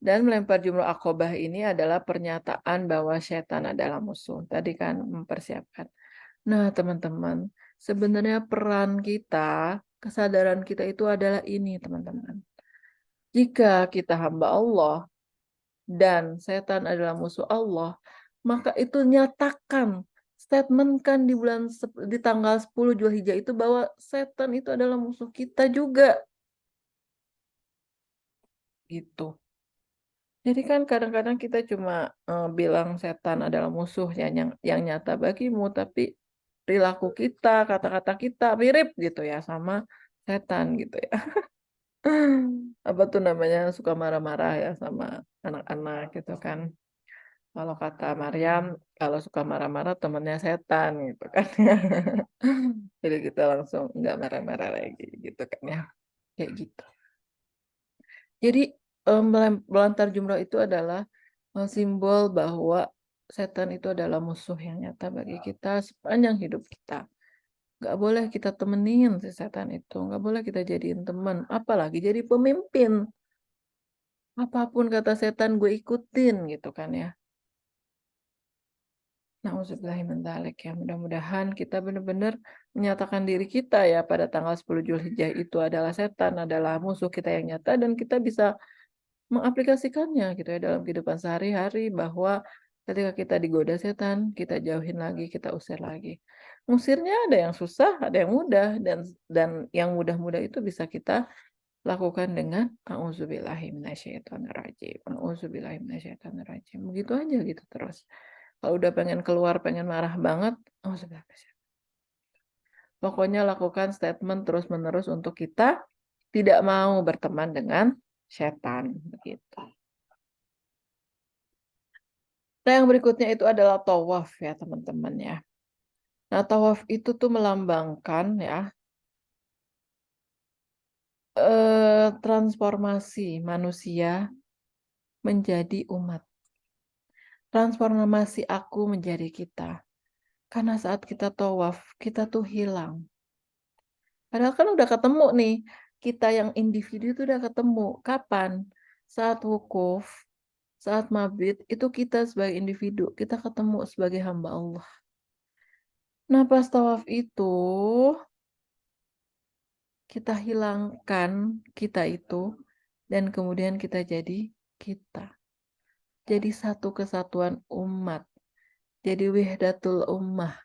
Dan melempar jumroh Aqobah ini adalah pernyataan bahwa setan adalah musuh. Tadi kan mempersiapkan. Nah, teman-teman, sebenarnya peran kita, kesadaran kita itu adalah ini, teman-teman. Jika kita hamba Allah dan setan adalah musuh Allah, maka itu nyatakan, statementkan di tanggal 10 Zulhijjah itu bahwa setan itu adalah musuh kita juga. Gitu. Jadi kan kadang-kadang kita cuma bilang setan adalah musuh yang nyata bagimu, tapi perilaku kita, kata-kata kita mirip gitu ya sama setan gitu ya. Apa tuh namanya suka marah-marah ya sama anak-anak gitu kan. Kalau kata Maryam, kalau suka marah-marah temennya setan gitu kan. Jadi kita langsung nggak marah-marah lagi gitu kan ya. Kayak gitu. Jadi melantar jumroh itu adalah simbol bahwa setan itu adalah musuh yang nyata bagi kita sepanjang hidup kita. Nggak boleh kita temenin si setan itu, nggak boleh kita jadiin teman, apalagi jadi pemimpin. Apapun kata setan gue ikutin gitu kan ya. Nauzubillahi min dzalik ya. Mudah-mudahan kita benar-benar menyatakan diri kita ya pada tanggal 10 Zulhijjah itu adalah setan, adalah musuh kita yang nyata dan kita bisa mengaplikasikannya gitu ya dalam kehidupan sehari-hari bahwa ketika kita digoda setan, kita jauhin lagi, kita usir lagi. Musirnya ada yang susah, ada yang mudah dan yang mudah-mudah itu bisa kita lakukan dengan auzubillahi minasyaitonirrajim. Auzubillahi minasyaitonirrajim. Begitu aja gitu terus. Kalau udah pengen keluar, pengen marah banget, auzubillahi minasyaitonirrajim. Pokoknya lakukan statement terus-menerus untuk kita tidak mau berteman dengan setan begitu. Nah, yang berikutnya itu adalah tawaf ya, teman-teman ya. Nah, tawaf itu tuh melambangkan ya transformasi manusia menjadi umat. Transformasi aku menjadi kita. Karena saat kita tawaf, kita tuh hilang. Padahal kan udah ketemu nih, kita yang individu itu udah ketemu. Kapan? Saat wukuf, saat mabit, itu kita sebagai individu, kita ketemu sebagai hamba Allah. Nah, pas tawaf itu, kita hilangkan kita itu, dan kemudian kita jadi kita. Jadi satu kesatuan umat. Jadi wahdatul ummah.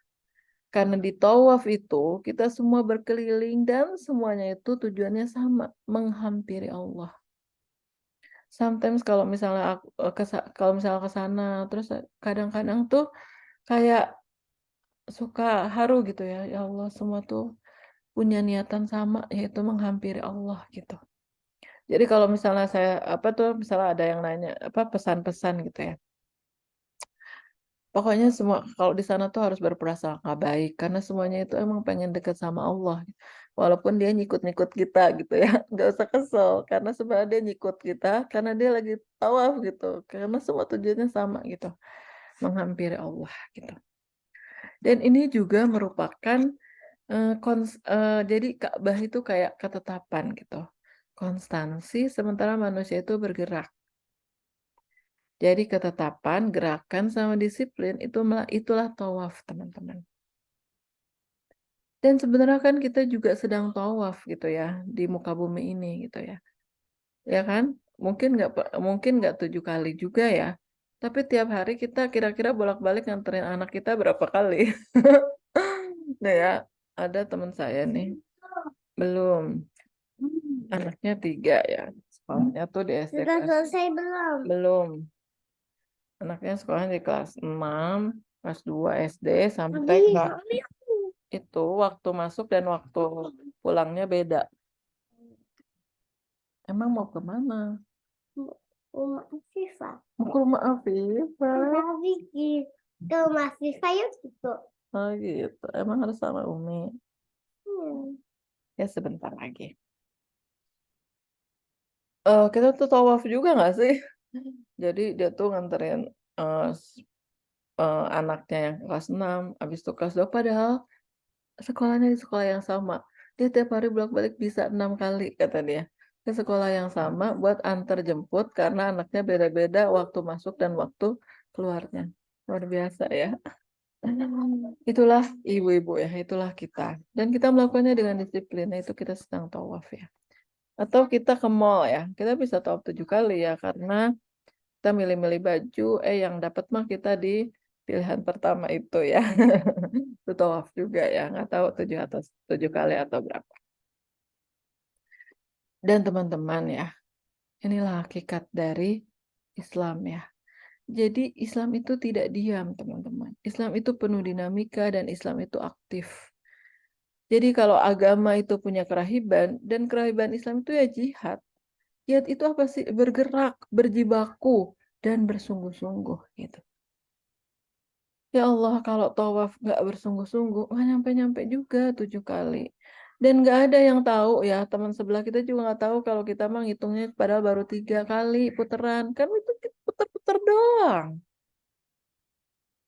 Karena di tawaf itu, kita semua berkeliling dan semuanya itu tujuannya sama, menghampiri Allah. Sometimes kalau misalnya kalau misalnya ke sana, terus kadang-kadang tuh kayak suka haru gitu ya, ya Allah semua tuh punya niatan sama, yaitu menghampiri Allah gitu. Jadi kalau misalnya saya apa tuh misalnya ada yang nanya apa pesan-pesan gitu ya. Pokoknya semua kalau di sana tuh harus berprasangka baik karena semuanya itu emang pengen dekat sama Allah. Walaupun dia nyikut-nyikut kita gitu ya, nggak usah kesel karena sebenarnya dia nyikut kita karena dia lagi tawaf gitu. Karena semua tujuannya sama gitu, menghampiri Allah gitu. Dan ini juga merupakan jadi Ka'bah itu kayak ketetapan gitu. Konstansi sementara manusia itu bergerak. Jadi ketetapan, gerakan sama disiplin itulah tawaf, teman-teman. Dan sebenarnya kan kita juga sedang tawaf gitu ya di muka bumi ini gitu ya. Ya kan? Mungkin nggak 7 kali juga ya. Tapi tiap hari kita kira-kira bolak-balik nganterin anak kita berapa kali? Nah ya, ada teman saya nih, belum. Anaknya 3 ya. Sekolahnya tuh di SD Sudah kelas. selesai belum? Belum. Anaknya sekolahnya di kelas 6, kelas 2 SD sampai itu waktu masuk dan waktu pulangnya beda. Emang mau kemana? Rumah Afifah. Mau ke rumah Afifah. Ke rumah Afifah yuk gitu. Oh gitu. Emang harus sama Umi. Ya sebentar lagi. Kita tuh tawaf juga nggak sih? Jadi dia tuh nganterin anaknya yang kelas 6, habis itu kelas 2 padahal sekolahnya di sekolah yang sama. Dia tiap hari bolak-balik bisa 6 kali kata dia. Ke sekolah yang sama buat antar jemput karena anaknya beda-beda waktu masuk dan waktu keluarnya. Luar biasa ya. Itulah ibu-ibu ya, itulah kita. Dan kita melakukannya dengan disiplin, nah, itu kita sedang tawaf ya. Atau kita ke mall ya, kita bisa tawaf 7 kali ya, karena kita milih-milih baju, yang dapat mah kita di pilihan pertama itu ya. Itu tawaf juga ya, nggak tahu 7 kali atau berapa. Dan teman-teman ya, inilah hakikat dari Islam ya. Jadi Islam itu tidak diam teman-teman. Islam itu penuh dinamika dan Islam itu aktif. Jadi kalau agama itu punya kerahiban dan kerahiban Islam itu ya jihad. Jihad itu apa sih? Bergerak, berjibaku dan bersungguh-sungguh gitu. Ya Allah, kalau tawaf nggak bersungguh-sungguh, nggak nyampe-nyampe juga 7 kali. Dan nggak ada yang tahu ya, teman sebelah kita juga nggak tahu kalau kita mah ngitungnya padahal baru 3 kali puteran. Kan itu puter-puter doang.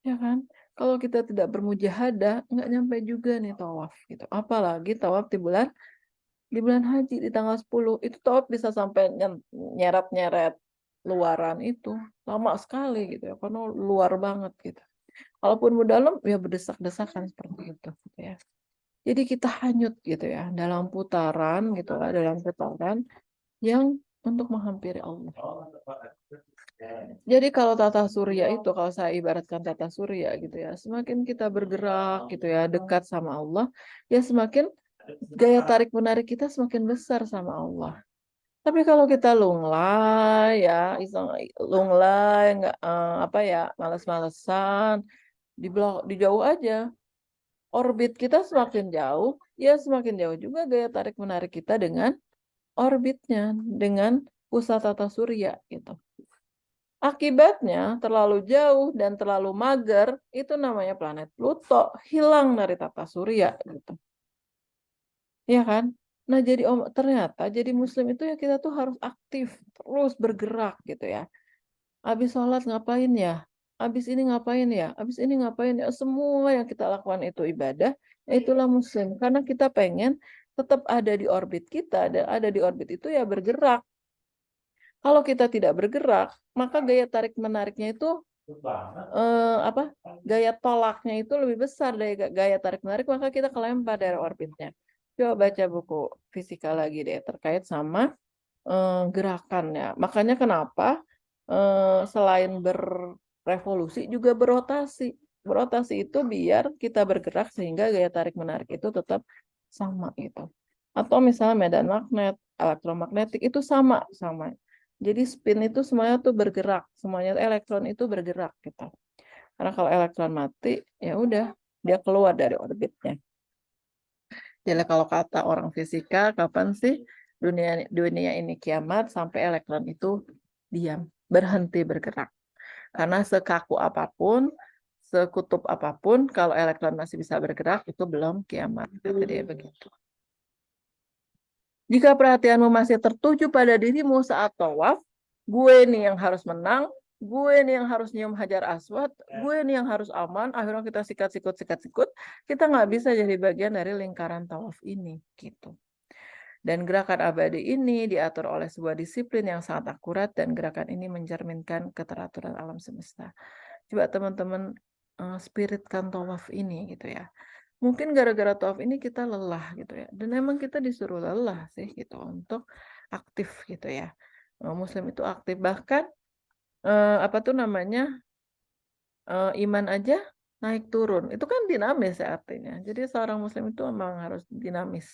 Ya kan? Kalau kita tidak bermujahadah, nggak nyampe juga nih tawaf gitu. Apalagi tawaf di bulan haji di tanggal 10 itu tawaf bisa sampai nyeret-nyeret luaran itu. Lama sekali gitu ya, karena luar banget gitu. Kalaupun mau dalam, ya berdesak-desakan seperti itu, gitu ya. Jadi kita hanyut gitu ya dalam putaran gitu lah, dalam putaran yang untuk menghampiri Allah. Jadi kalau tata surya itu, kalau saya ibaratkan tata surya gitu ya, semakin kita bergerak gitu ya, dekat sama Allah, ya semakin gaya tarik menarik kita semakin besar sama Allah. Tapi kalau kita lunglai ya, lunglai nggak apa ya, malas-malesan, dijauh aja. Orbit kita semakin jauh, ya semakin jauh juga gaya tarik menarik kita dengan orbitnya, dengan pusat tata surya gitu. Akibatnya terlalu jauh dan terlalu mager, itu namanya planet Pluto hilang dari tata surya gitu. Ya kan? Nah, jadi ternyata jadi muslim itu ya kita tuh harus aktif, terus bergerak gitu ya. Habis sholat ngapain ya? Habis ini ngapain ya? Habis ini ngapain ya? Semua yang kita lakukan itu ibadah, ya itulah muslim. Karena kita pengen tetap ada di orbit kita, dan ada di orbit itu ya bergerak. Kalau kita tidak bergerak, maka gaya tarik menariknya itu apa? Gaya tolaknya itu lebih besar dari gaya tarik menarik, maka kita kelempar dari orbitnya. Coba baca buku fisika lagi deh terkait sama gerakannya. Makanya kenapa selain berevolusi juga berotasi. Berotasi itu biar kita bergerak sehingga gaya tarik menarik itu tetap sama gitu. Atau misalnya medan magnet, elektromagnetik itu sama. Jadi spin itu semuanya tuh bergerak, semuanya elektron itu bergerak gitu. Karena kalau elektron mati, ya udah dia keluar dari orbitnya. Jadi kalau kata orang fisika, kapan sih dunia ini kiamat sampai elektron itu diam, berhenti bergerak. Karena sekaku apapun, sekutub apapun, kalau elektron masih bisa bergerak, itu belum kiamat. Kata dia begitu. Jika perhatianmu masih tertuju pada dirimu saat tawaf, gue nih yang harus menang, gue nih yang harus nyium hajar aswad, gue nih yang harus aman, akhirnya kita sikat-sikut, kita nggak bisa jadi bagian dari lingkaran tawaf ini, gitu. Dan gerakan abadi ini diatur oleh sebuah disiplin yang sangat akurat dan gerakan ini mencerminkan keteraturan alam semesta. Coba teman-teman spiritkan tawaf ini gitu ya. Mungkin gara-gara tawaf ini kita lelah gitu ya. Dan emang kita disuruh lelah sih gitu untuk aktif gitu ya. Muslim itu aktif bahkan apa tuh namanya iman aja naik turun. Itu kan dinamis ya artinya. Jadi seorang muslim itu memang harus dinamis.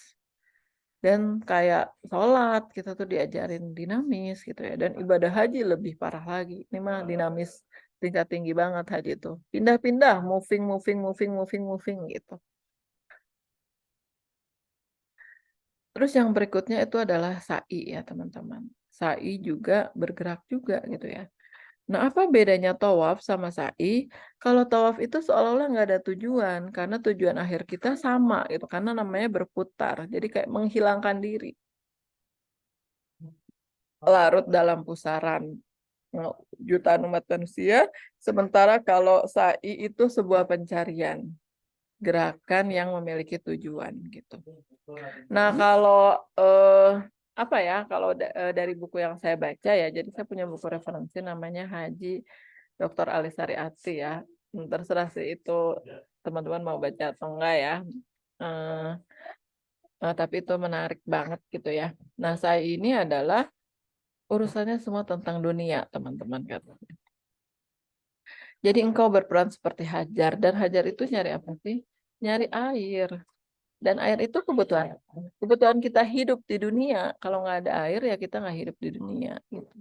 Dan kayak sholat kita tuh diajarin dinamis gitu ya. Dan ibadah haji lebih parah lagi. Ini mah dinamis tingkat tinggi banget haji itu. Pindah-pindah, moving gitu. Terus yang berikutnya itu adalah sa'i ya teman-teman. Sa'i juga bergerak juga gitu ya. Nah apa bedanya tawaf sama sa'i? Kalau tawaf itu seolah-olah nggak ada tujuan. Karena tujuan akhir kita sama gitu. Karena namanya berputar. Jadi kayak menghilangkan diri. Larut dalam pusaran jutaan umat manusia. Sementara kalau sa'i itu sebuah pencarian. Gerakan yang memiliki tujuan gitu. Nah, kalau apa ya? Kalau dari buku yang saya baca ya, jadi saya punya buku referensi namanya Haji Dr. Ali Sariati ya. Terserah sih itu teman-teman mau baca atau enggak ya. Eh, tapi itu menarik banget gitu ya. Nah, saya ini adalah urusannya semua tentang dunia, teman-teman katanya. Jadi engkau berperan seperti Hajar dan Hajar itu nyari apa sih? Nyari air. Dan air itu kebutuhan kita hidup di dunia. Kalau nggak ada air ya kita nggak hidup di dunia. Gitu.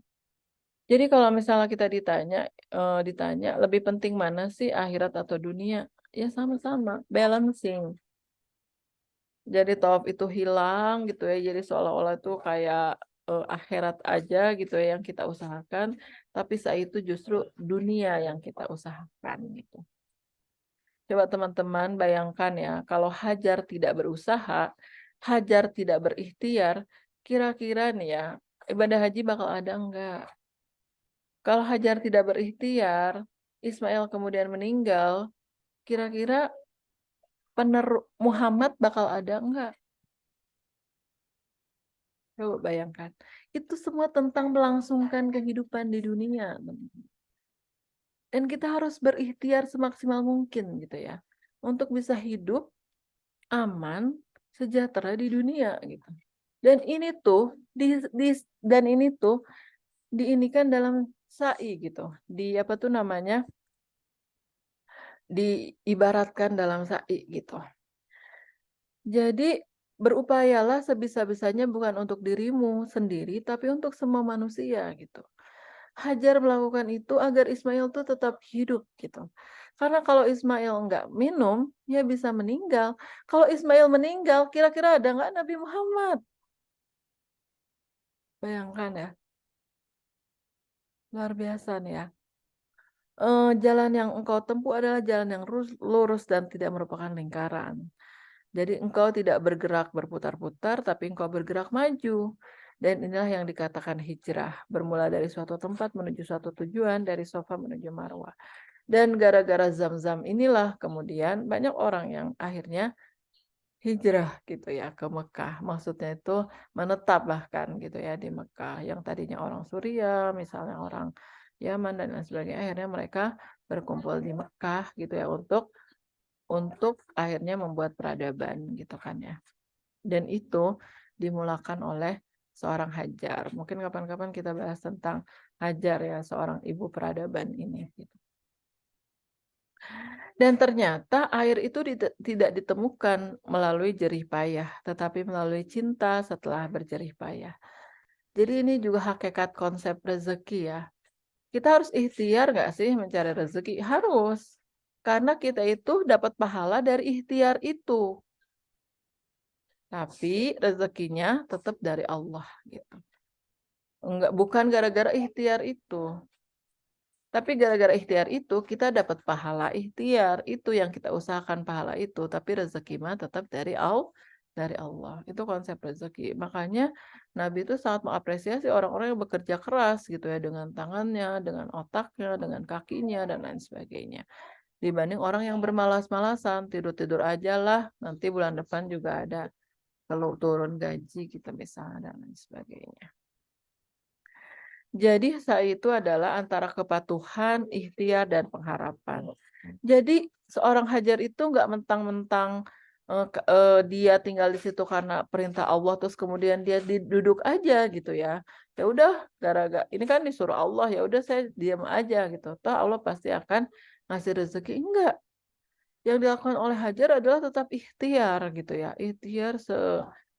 Jadi kalau misalnya kita ditanya lebih penting mana sih akhirat atau dunia? Ya sama-sama, balancing. Jadi tawaf itu hilang gitu ya. Jadi seolah-olah itu kayak akhirat aja gitu ya yang kita usahakan. Tapi saat itu justru dunia yang kita usahakan gitu. Coba teman-teman bayangkan ya, kalau Hajar tidak berusaha, Hajar tidak berikhtiar, kira-kira nih ya, ibadah haji bakal ada enggak? Kalau Hajar tidak berikhtiar, Ismail kemudian meninggal, kira-kira Muhammad bakal ada enggak? Coba bayangkan. Itu semua tentang melangsungkan kehidupan di dunia. Dan kita harus berikhtiar semaksimal mungkin gitu ya. Untuk bisa hidup aman, sejahtera di dunia gitu. Dan ini tuh diinikan dalam sa'i gitu. Di apa tuh namanya? Diibaratkan dalam sa'i gitu. Jadi berupayalah sebisa-bisanya bukan untuk dirimu sendiri, tapi untuk semua manusia gitu. Hajar melakukan itu agar Ismail tuh tetap hidup gitu. Karena kalau Ismail nggak minum, ya bisa meninggal. Kalau Ismail meninggal, kira-kira ada nggak Nabi Muhammad? Bayangkan ya, luar biasa nih ya. Jalan yang engkau tempuh adalah jalan yang lurus dan tidak merupakan lingkaran. Jadi engkau tidak bergerak berputar-putar, tapi engkau bergerak maju. Dan inilah yang dikatakan hijrah, bermula dari suatu tempat menuju suatu tujuan, dari Safa menuju Marwah. Dan gara-gara Zam-Zam inilah kemudian banyak orang yang akhirnya hijrah gitu ya ke Mekah. Maksudnya itu menetap bahkan gitu ya di Mekah. Yang tadinya orang Suriah, misalnya orang Yaman dan lain sebagainya, akhirnya mereka berkumpul di Mekah gitu ya untuk akhirnya membuat peradaban gitu kan ya. Dan itu dimulakan oleh seorang Hajar. Mungkin kapan-kapan kita bahas tentang Hajar ya, seorang ibu peradaban ini gitu. Dan ternyata air itu tidak ditemukan melalui jerih payah, tetapi melalui cinta setelah berjerih payah. Jadi ini juga hakikat konsep rezeki ya. Kita harus ikhtiar nggak sih mencari rezeki? Harus. Karena kita itu dapat pahala dari ikhtiar itu. Tapi rezekinya tetap dari Allah gitu. Enggak, bukan gara-gara ikhtiar itu. Tapi gara-gara ikhtiar itu kita dapat pahala ikhtiar. Itu yang kita usahakan pahala itu. Tapi rezeki mah tetap dari Allah. Itu konsep rezeki. Makanya Nabi itu sangat mengapresiasi orang-orang yang bekerja keras gitu ya. Dengan tangannya, dengan otaknya, dengan kakinya, dan lain sebagainya. Dibanding orang yang bermalas-malasan. Tidur-tidur aja lah. Nanti bulan depan juga ada kalau turun gaji kita misalnya dan lain sebagainya. Jadi sa'i itu adalah antara kepatuhan, ikhtiar, dan pengharapan. Jadi seorang Hajar itu nggak mentang-mentang dia tinggal di situ karena perintah Allah terus kemudian dia duduk aja gitu ya. Ya udah gara-gara ini kan disuruh Allah ya udah saya diam aja gitu. Toh Allah pasti akan ngasih rezeki. Enggak. Yang dilakukan oleh Hajar adalah tetap ikhtiar gitu ya. Ikhtiar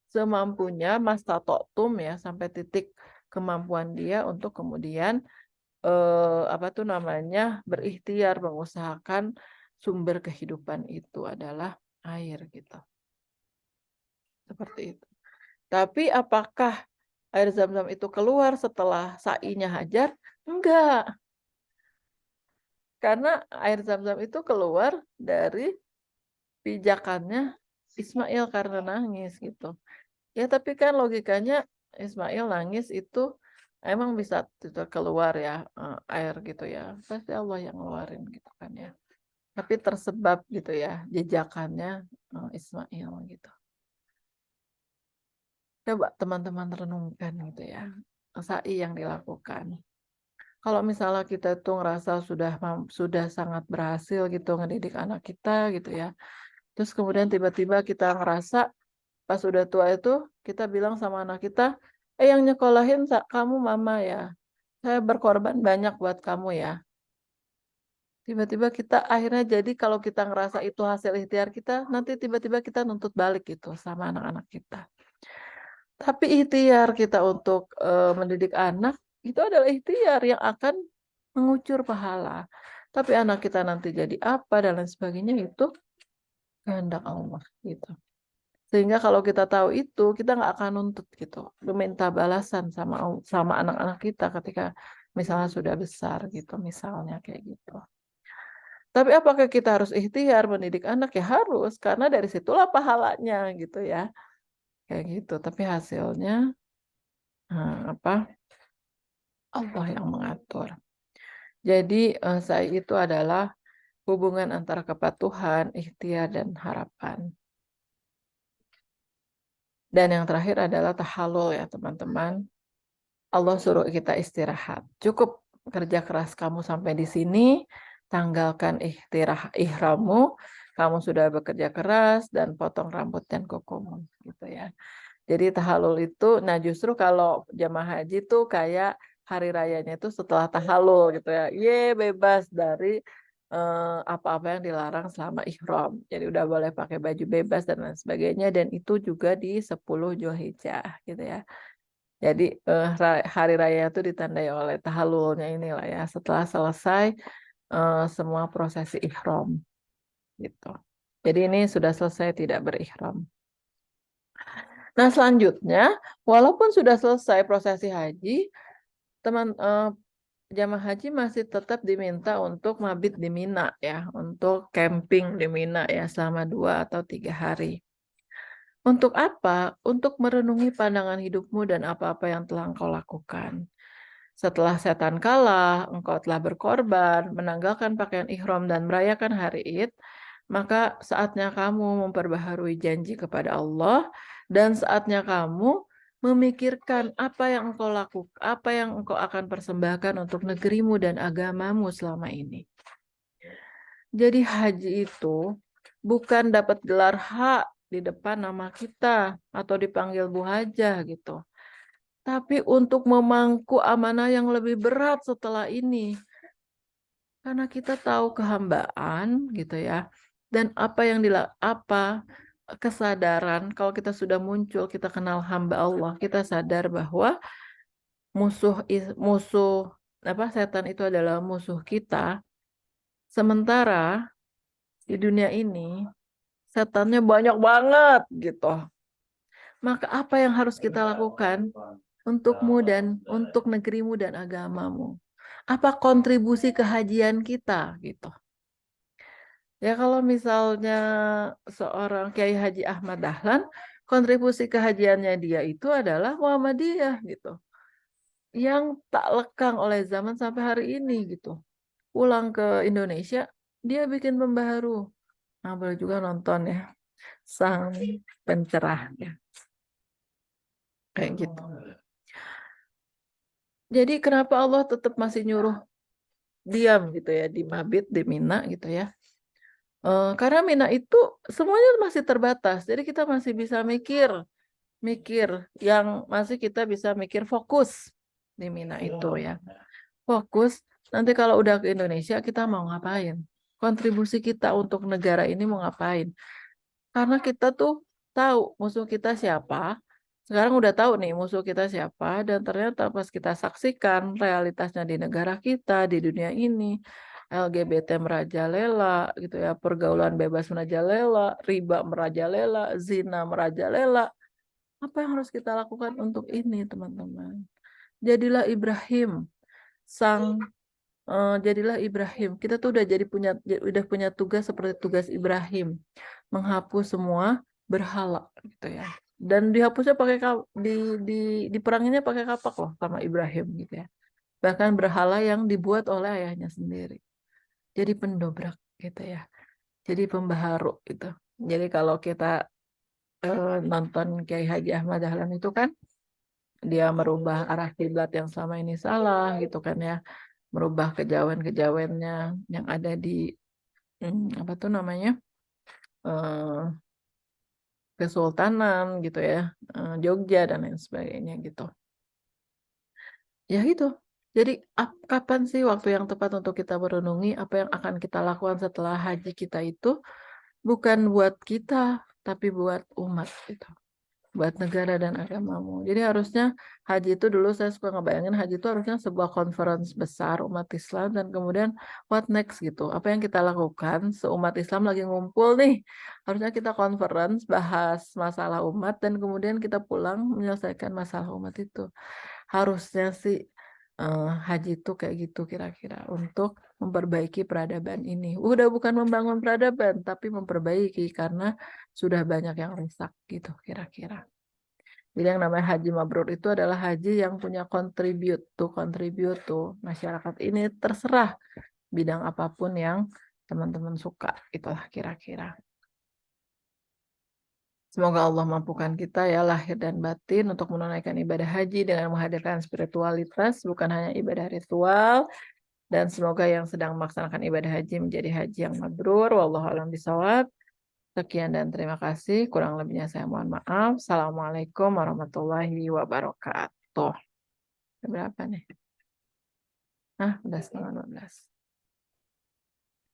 semampunya mastatoktum ya sampai titik kemampuan dia untuk kemudian apa tuh namanya berikhtiar mengusahakan sumber kehidupan itu adalah air gitu. Seperti itu. Tapi apakah air Zam-Zam itu keluar setelah sa'inya Hajar? Enggak. Karena air Zam-Zam itu keluar dari pijakannya Ismail karena nangis gitu. Ya tapi kan logikanya Ismail nangis itu emang bisa keluar ya air gitu ya. Pasti Allah yang ngeluarin gitu kan ya. Tapi tersebab gitu ya jejakannya Ismail gitu. Coba teman-teman renungkan gitu ya. Sa'i yang dilakukan. Kalau misalnya kita tuh ngerasa sudah sangat berhasil gitu ngedidik anak kita gitu ya. Terus kemudian tiba-tiba kita ngerasa pas udah tua itu kita bilang sama anak kita, yang nyekolahin kamu mama ya. Saya berkorban banyak buat kamu ya. Tiba-tiba kita akhirnya jadi kalau kita ngerasa itu hasil ikhtiar kita, nanti tiba-tiba kita nuntut balik gitu sama anak-anak kita. Tapi ikhtiar kita untuk mendidik anak itu adalah ikhtiar yang akan mengucur pahala. Tapi anak kita nanti jadi apa dan lain sebagainya itu kehendak Allah gitu. Sehingga kalau kita tahu itu, kita nggak akan nuntut gitu, meminta balasan sama anak-anak kita ketika misalnya sudah besar gitu, misalnya kayak gitu. Tapi apakah kita harus ikhtiar mendidik anak? Ya harus, karena dari situlah pahalanya gitu ya, kayak gitu. Tapi hasilnya apa? Allah yang mengatur. Jadi sa'i itu adalah hubungan antara kepatuhan, ikhtiar, dan harapan. Dan yang terakhir adalah tahallul ya teman-teman. Allah suruh kita istirahat. Cukup kerja keras kamu sampai di sini, tanggalkan ihrammu, kamu sudah bekerja keras dan potong rambut dan kukumu gitu ya. Jadi tahallul itu, nah justru kalau jamaah haji tuh kayak hari rayanya itu setelah tahallul gitu ya. Bebas dari apa-apa yang dilarang selama ihram. Jadi udah boleh pakai baju bebas dan lain sebagainya dan itu juga di 10 Zulhijjah gitu ya. Jadi hari raya itu ditandai oleh tahallulnya inilah ya setelah selesai semua prosesi ihram gitu. Jadi ini sudah selesai tidak berihram. Nah, selanjutnya, walaupun sudah selesai prosesi haji, jamaah haji masih tetap diminta untuk mabit di Mina ya, untuk camping di Mina ya selama 2 atau 3 hari. Untuk apa? Untuk merenungi pandangan hidupmu dan apa-apa yang telah engkau lakukan. Setelah setan kalah, engkau telah berkorban, menanggalkan pakaian ihram dan merayakan hari Id, maka saatnya kamu memperbaharui janji kepada Allah dan saatnya kamu memikirkan apa yang engkau lakukan, apa yang engkau akan persembahkan untuk negerimu dan agamamu selama ini. Jadi haji itu bukan dapat gelar hak di depan nama kita atau dipanggil Bu Hajah gitu. Tapi untuk memangku amanah yang lebih berat setelah ini. Karena kita tahu kehambaan gitu ya. Dan apa kesadaran kalau kita sudah muncul, kita kenal hamba Allah, kita sadar bahwa musuh setan itu adalah musuh kita. Sementara di dunia ini setannya banyak banget gitu. Maka apa yang harus kita lakukan untukmu dan untuk negerimu dan agamamu? Apa kontribusi kehajian kita gitu? Ya kalau misalnya seorang Kiai Haji Ahmad Dahlan, kontribusi kehajiannya dia itu adalah Muhammadiyah gitu. Yang tak lekang oleh zaman sampai hari ini gitu. Pulang ke Indonesia, dia bikin pembaharu. Nah, boleh juga nonton ya. Sang pencerah ya. Kayak gitu. Jadi kenapa Allah tetap masih nyuruh diam gitu ya di mabit, di Mina gitu ya. Karena Mina itu semuanya masih terbatas. Jadi kita masih bisa mikir yang masih kita bisa mikir fokus di Mina itu ya. Fokus nanti kalau udah ke Indonesia kita mau ngapain? Kontribusi kita untuk negara ini mau ngapain? Karena kita tuh tahu musuh kita siapa. Sekarang udah tahu nih musuh kita siapa dan ternyata pas kita saksikan realitasnya di negara kita, di dunia ini, LGBT merajalela gitu ya, pergaulan bebas merajalela, riba merajalela, zina merajalela. Apa yang harus kita lakukan untuk ini, teman-teman? Jadilah Ibrahim, jadilah Ibrahim. Kita tuh udah punya tugas seperti tugas Ibrahim, menghapus semua berhala gitu ya. Dan dihapusnya pakai diperanginnya pakai kapak loh sama Ibrahim gitu ya. Bahkan berhala yang dibuat oleh ayahnya sendiri. Jadi pendobrak gitu ya. Jadi pembaharu gitu. Jadi kalau kita nonton Kiai Haji Ahmad Dahlan itu kan dia merubah arah kiblat yang selama ini salah gitu kan ya. Merubah kejawen-kejawennya yang ada di apa tuh namanya? Kesultanan gitu ya, Jogja dan lain sebagainya gitu. Ya gitu. Jadi kapan sih waktu yang tepat untuk kita merenungi apa yang akan kita lakukan setelah haji kita itu bukan buat kita, tapi buat umat gitu. Buat negara dan agamamu. Jadi harusnya haji itu dulu saya suka ngebayangin haji itu harusnya sebuah conference besar umat Islam dan kemudian what next gitu. Apa yang kita lakukan seumat Islam lagi ngumpul nih. Harusnya kita conference bahas masalah umat dan kemudian kita pulang menyelesaikan masalah umat itu. Harusnya sih haji itu kayak gitu kira-kira untuk memperbaiki peradaban ini. Udah bukan membangun peradaban tapi memperbaiki karena sudah banyak yang rusak gitu kira-kira. Jadi yang namanya haji mabrur itu adalah haji yang punya kontribut tuh masyarakat ini terserah bidang apapun yang teman-teman suka itulah kira-kira. Semoga Allah mampukan kita ya lahir dan batin untuk menunaikan ibadah haji dengan menghadirkan spiritualitas bukan hanya ibadah ritual dan semoga yang sedang melaksanakan ibadah haji menjadi haji yang mabrur. Wallahu a'lam bishawab. Sekian dan terima kasih. Kurang lebihnya saya mohon maaf. Assalamualaikum warahmatullahi wabarakatuh. Berapa nih? Udah setengah 12.